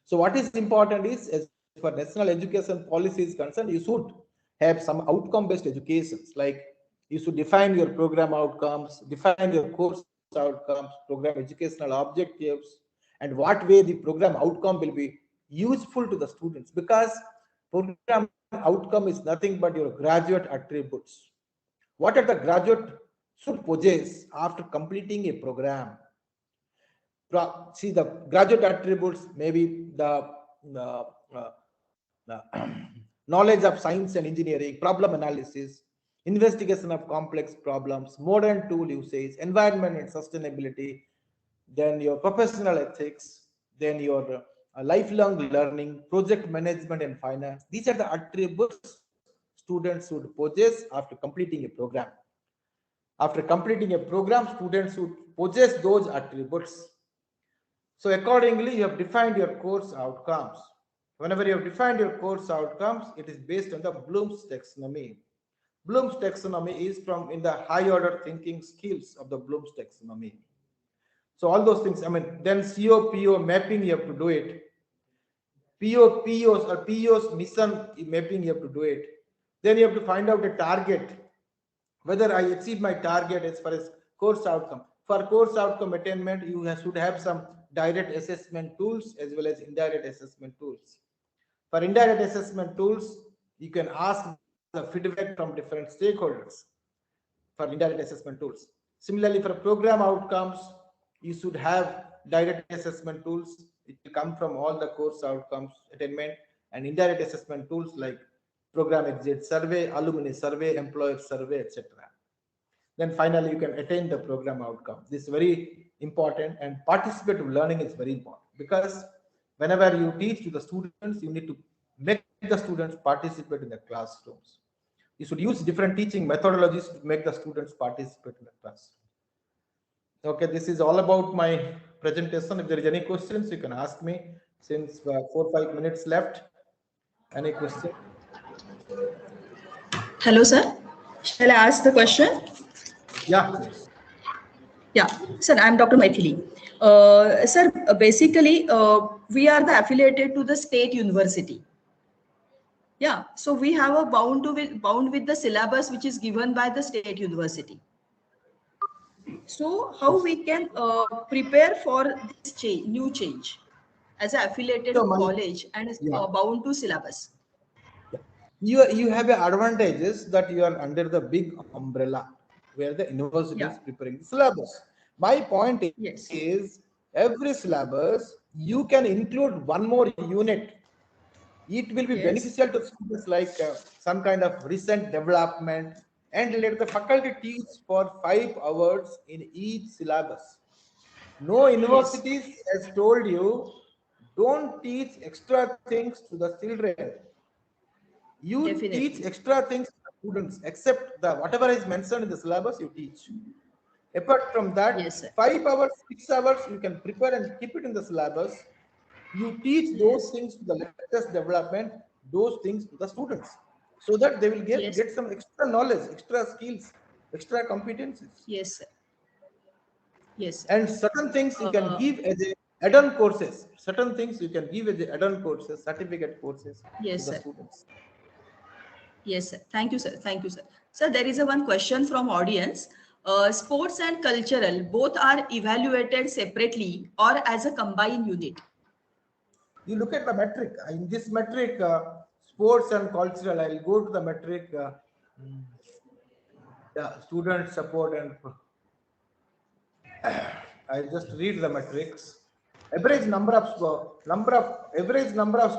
So what is important is, as for national education policy is concerned, you should have some outcome-based educations, like you should define your program outcomes, define your course outcomes, program educational objectives, and what way the program outcome will be useful to the students, because program outcome is nothing but your graduate attributes. What are the graduate should possess after completing a program? See, the graduate attributes may be the knowledge of science and engineering, problem analysis, investigation of complex problems, modern tool usage, environment and sustainability, then your professional ethics, then your lifelong learning, project management and finance. These are the attributes students should possess after completing a program. After completing a program, students should possess those attributes. So accordingly, you have defined your course outcomes. Whenever you have defined your course outcomes, it is based on the Bloom's taxonomy. Bloom's taxonomy is from in the high order thinking skills of the Bloom's taxonomy. So all those things, I mean, then COPO mapping, you have to do it. PO's mission mapping, you have to do it. Then you have to find out a target, whether I exceed my target as far as course outcome. For course outcome attainment, you should have some direct assessment tools as well as indirect assessment tools. For indirect assessment tools, you can ask the feedback from different stakeholders for indirect assessment tools. Similarly, for program outcomes, you should have direct assessment tools. It will come from all the course outcomes attainment, and indirect assessment tools like program exit survey, alumni survey, employer survey, etc. Then finally, you can attain the program outcome. This is very important, and participative learning is very important, because whenever you teach to the students, you need to make the students participate in the classrooms. You should use different teaching methodologies to make the students participate in the class. Okay, this is all about my presentation. If there is any questions, you can ask me, since 4 or 5 minutes left. Any question? Hello, sir. Shall I ask the question? Yeah, please. Yeah, sir, I'm Dr. Maithili. Sir, basically, we are the affiliated to the state university. Yeah, so we have a bound with the syllabus which is given by the state university. So how we can prepare for this change, new change, as an affiliated college and bound to syllabus? You have advantages that you are under the big umbrella where the university is preparing the syllabus. My point is every syllabus you can include one more unit. It will be beneficial to students, like some kind of recent development, and let the faculty teach for 5 hours in each syllabus. No universities has told you don't teach extra things to the children. You teach extra things to the students, except the whatever is mentioned in the syllabus you teach. Apart from that, 5 hours, 6 hours you can prepare and keep it in the syllabus. You teach those things to the latest development, those things to the students, so that they will get some extra knowledge, extra skills, extra competencies. Yes, sir. Yes. And certain things you can give as a add-on courses. Certain things you can give as a add-on courses, certificate courses to the students. Yes, sir. Thank you, sir. Thank you, sir. Sir, there is a one question from audience. Sports and cultural both are evaluated separately or as a combined unit? You look at the metric. In this metric, sports and cultural, I'll go to the metric, student support, and I'll just read the metrics. Average number of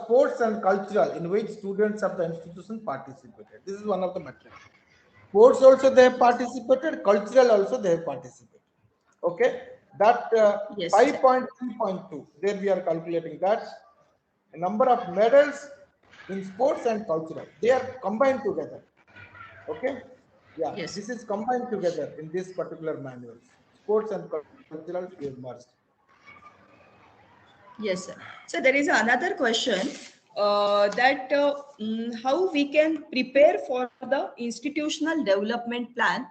sports and cultural in which students of the institution participated. This is one of the metrics. Sports also they have participated, cultural also they have participated. Okay, that 5.3.2. There we are calculating that. A number of medals in sports and cultural, they are combined together. Okay, yeah, this is combined together in this particular manual. Sports and cultural is merged. Yes, sir. So there is another question how we can prepare for the institutional development plan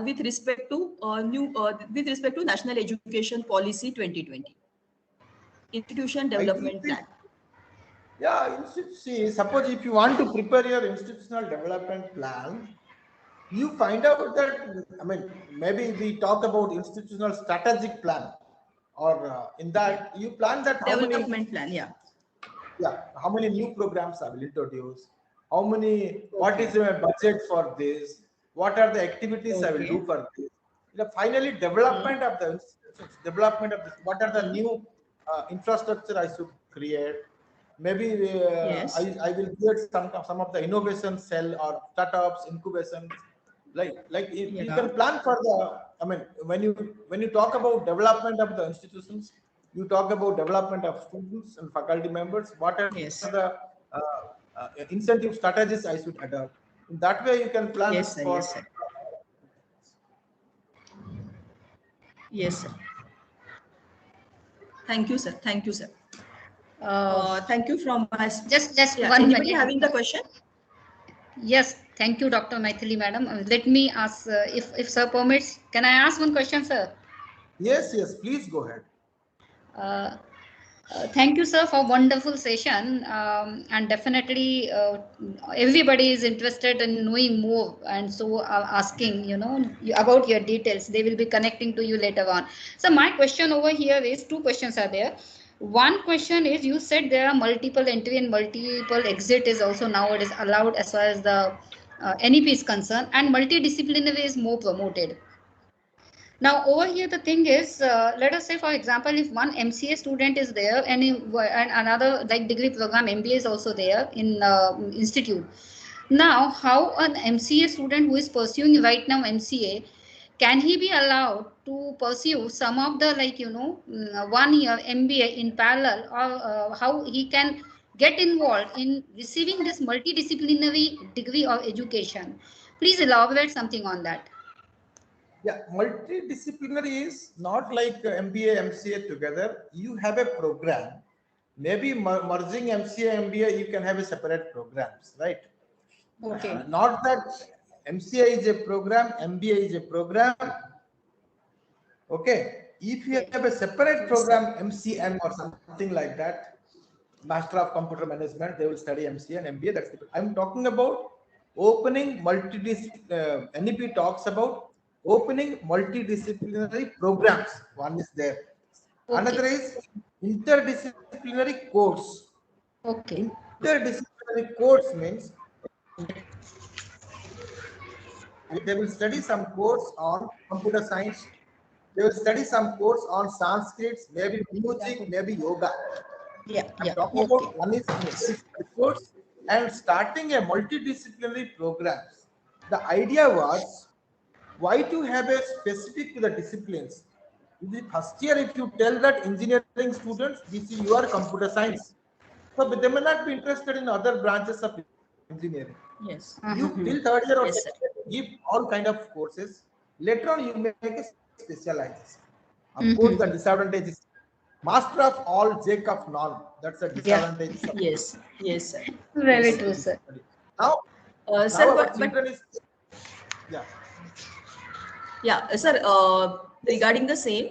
with respect to National Education Policy 2020. Institution development plan. Yeah, see, suppose if you want to prepare your institutional development plan, you find out that, I mean, maybe we talk about institutional strategic plan, or in that you plan that development plan, how many new programs I will introduce, how many, what is my budget for this, what are the activities I will do for this. Finally, development of the institutions, development of this, what are the new infrastructure I should create. Maybe I will create some of the innovation cell or startups, incubations. You can plan for the. I mean, when you talk about development of the institutions, you talk about development of students and faculty members. What are the incentive strategies I should adopt? In that way, you can plan for. Yes, sir. Yes, sir. Thank you, sir. Thank you, sir. Thank you from us. Just Yeah, one anybody minute. having the question? Yes, thank you, Dr. Maithili, madam. Let me ask, if sir permits, can I ask one question, sir? Yes, yes, please go ahead. Thank you, sir, for wonderful session. And definitely, everybody is interested in knowing more, and so asking, about your details. They will be connecting to you later on. So my question over here is, two questions are there. One question is, you said there are multiple entry and multiple exit is also nowadays allowed as far as the NEP is concerned, and multidisciplinary is more promoted. Now, over here, the thing is, let us say, for example, if one MCA student is there and another like degree program MBA is also there in institute. Now, how an MCA student who is pursuing right now MCA, can he be allowed to pursue some of the 1 year MBA in parallel, or how he can get involved in receiving this multidisciplinary degree or education? Please elaborate something on that. Yeah, multidisciplinary is not like MBA, MCA together. You have a program. Maybe merging MCA, MBA, you can have a separate programs, right? Okay. Not that MCA is a program, MBA is a program. Okay. If you have a separate program, MCM or something like that, Master of Computer Management, they will study MCA and MBA. That's the, I'm talking about opening multidisciplinary. NEP talks about opening multidisciplinary programs. One is there. Okay. Another is interdisciplinary course. Okay. Interdisciplinary course means they will study some course on computer science. They will study some course on Sanskrit, maybe music, maybe yoga. Yeah. I'm talking about one is course and starting a multidisciplinary programs. The idea was why to have a specific to the disciplines. In the first year, if you tell that engineering students, this is your computer science, so they may not be interested in other branches of engineering. Yes. You till third year or Yes, give all kind of courses. Later on, you make a specialization. Of course, the disadvantage is master of all, Jake of none. That's a disadvantage. Yes, yes, sir. Very Yes, true, sir. Now, Sir, now our but children is sir, regarding the same,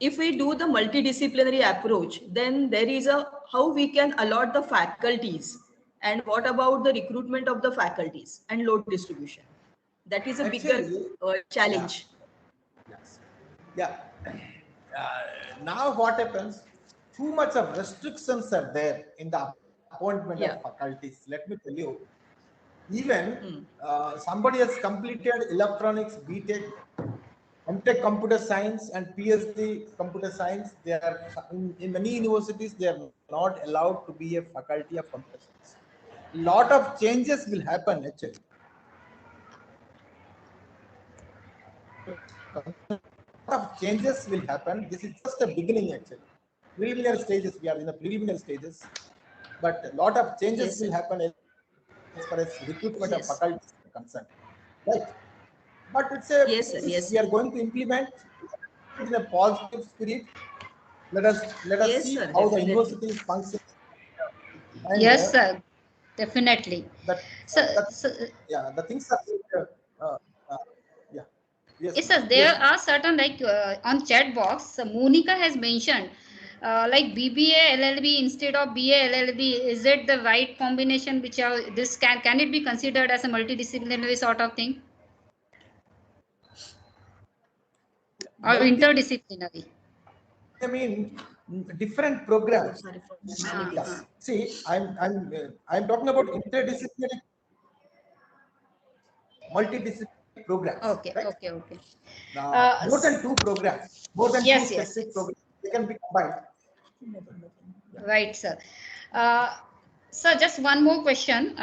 if we do the multidisciplinary approach, then there is a how we can allot the faculties, and what about the recruitment of the faculties and load distribution? That is a bigger challenge. Yeah. Now what happens? Too much of restrictions are there in the appointment of faculties. Let me tell you. Even somebody has completed electronics, BTech, MTech computer science and PhD computer science. They are in many universities, they are not allowed to be a faculty of computer science. Lot of changes will happen actually. Lot of changes will happen. This is just the beginning actually. Preliminary stages, we are in the preliminary stages, but a lot of changes will happen as far as recruitment of faculty is concerned. Right? But it's a we are going to implement in a positive spirit. Let us see sir, how the university is functioning. And, yes, sir. Definitely. The things are Yes, sir. There are certain on chat box. Monica has mentioned like BBA LLB instead of BA LLB. Is it the right combination? Which are this can it be considered as a multidisciplinary sort of thing, or interdisciplinary? I mean, different programs. See, I'm talking about interdisciplinary, multidisciplinary programs. Okay, right? okay. Now, more than two programs, more than two specific programs, they can be combined. Right, sir. Sir, just one more question.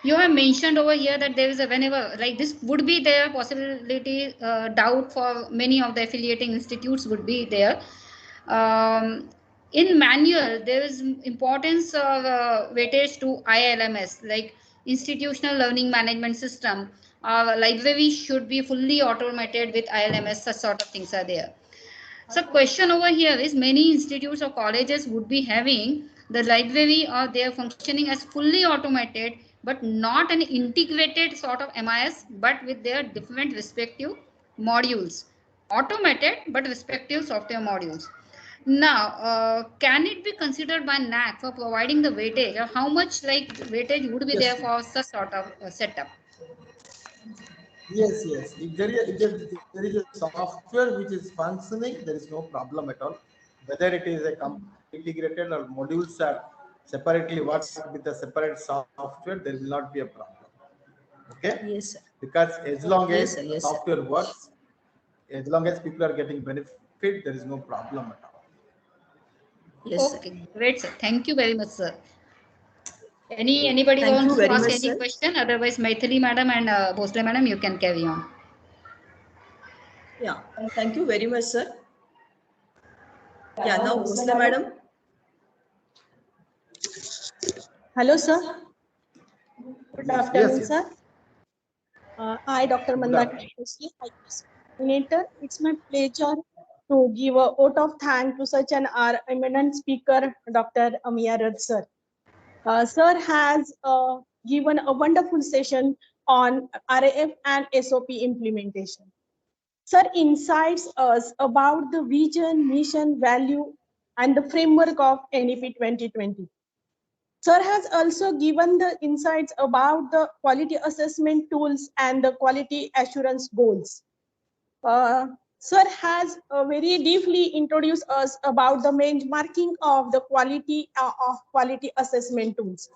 You have mentioned over here that there is a whenever like this would be there possibility doubt for many of the affiliating institutes would be there. In manual, there is importance of weightage to ILMS, like institutional learning management system. Library should be fully automated with ILMS. Such sort of things are there. So question over here is many institutes or colleges would be having the library or they are functioning as fully automated, but not an integrated sort of MIS, but with their different respective modules. Automated, but respective software modules. Now, can it be considered by NAAC for providing the weightage, or how much like weightage would be there for such sort of setup? Yes, yes. If there is a software which is functioning, there is no problem at all. Whether it is a integrated or modules are separately work with a separate software, there will not be a problem. Okay? Yes, sir. Because as long Yes, as sir. Yes, sir. software works, as long as people are getting benefit, there is no problem at all. Yes, sir. Okay, great, sir. Thank you very much, sir. Anybody Thank you wants to very ask much, any sir. question? Otherwise, Maithili madam and Bhosle madam, you can carry on. Yeah, thank you very much, sir. Yeah, now Bhosle madam. Hello, sir. Good Yes, afternoon, yes. sir. I, Dr. Good Mandakini Bhosle, IPS coordinator. It's my pleasure to give a vote of thanks to such an eminent speaker, Dr. Amiya Rath, sir. Sir has given a wonderful session on RAF and SOP implementation. Sir insights us about the vision, mission, value, and the framework of NEP 2020. Sir has also given the insights about the quality assessment tools and the quality assurance goals. Sir has very deeply introduced us about the benchmarking of the quality assessment tools.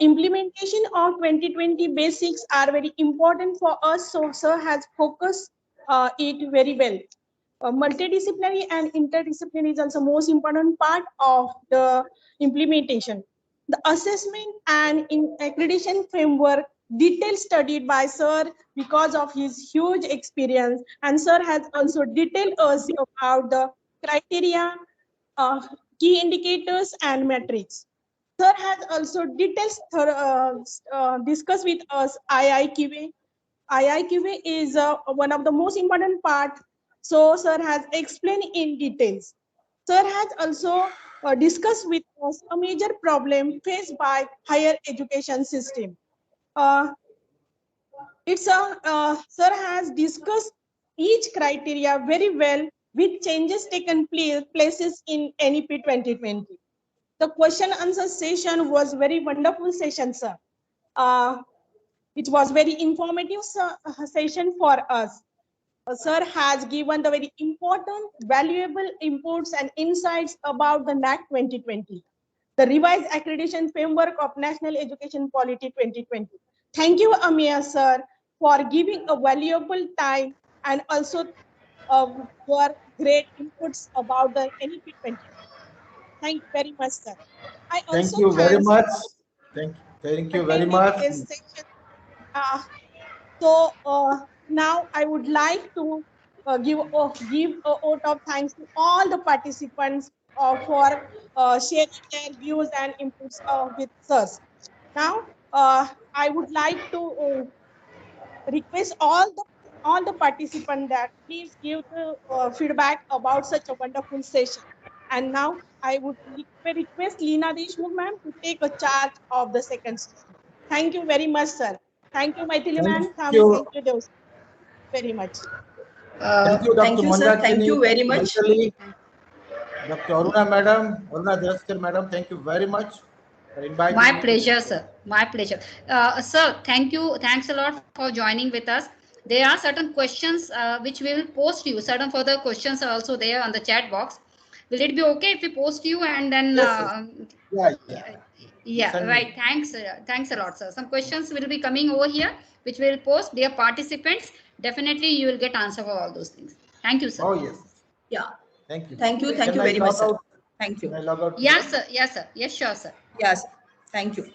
Implementation of 2020 basics are very important for us, so sir has focused it very well. Multidisciplinary and interdisciplinary is also most important part of the implementation. The assessment and accreditation framework detailed studied by sir because of his huge experience, and sir has also detailed us about the criteria, key indicators and metrics. Sir has also details discussed with us IIQA. IIQA is one of the most important part. So sir has explained in details. Sir has also discussed with us a major problem faced by higher education system. Sir has discussed each criteria very well with changes taken places in NEP 2020. The question answer session was very wonderful session, sir. It was very informative session for us. Sir has given the very important, valuable inputs and insights about the NAAC 2020, the revised accreditation framework of National Education Policy 2020. Thank you, Amiya, sir, for giving a valuable time and also for great inputs about the NEP 2020. Thank you very much, sir. I Thank also you very thanks much. Thank you very attending much. this session. Now I would like to give a vote of thanks to all the participants for sharing their views and inputs with us. Now I would like to request all the participants that please give the feedback about such a wonderful session. And now I would request Leena Deshmukh ma'am to take a charge of the second session. Thank you very much, sir. Thank you, Maithili ma'am. Thank you. Thank you, Dev, very much. Thank you, Dr. Thank you, sir. Thank Mandakini, you very much. Dr. Aruna Madam, Aruna Jaskar Madam, thank you very much for inviting My me. pleasure, sir. My pleasure. Sir, thank you. Thanks a lot for joining with us. There are certain questions which we will post you. Certain further questions are also there on the chat box. Will it be okay if we post you and then? Yes. Right. Thanks. Thanks a lot, sir. Some questions will be coming over here, which we will post. Dear participants, definitely you will get answer for all those things. Thank you, sir. Oh, yes. Yeah. Thank you. Thank you. Thank Can you I very much, log sir. out? Thank you. Can I log out? Yes, sir. Yes, sir. Yes, sure, sir. Yes. Thank you.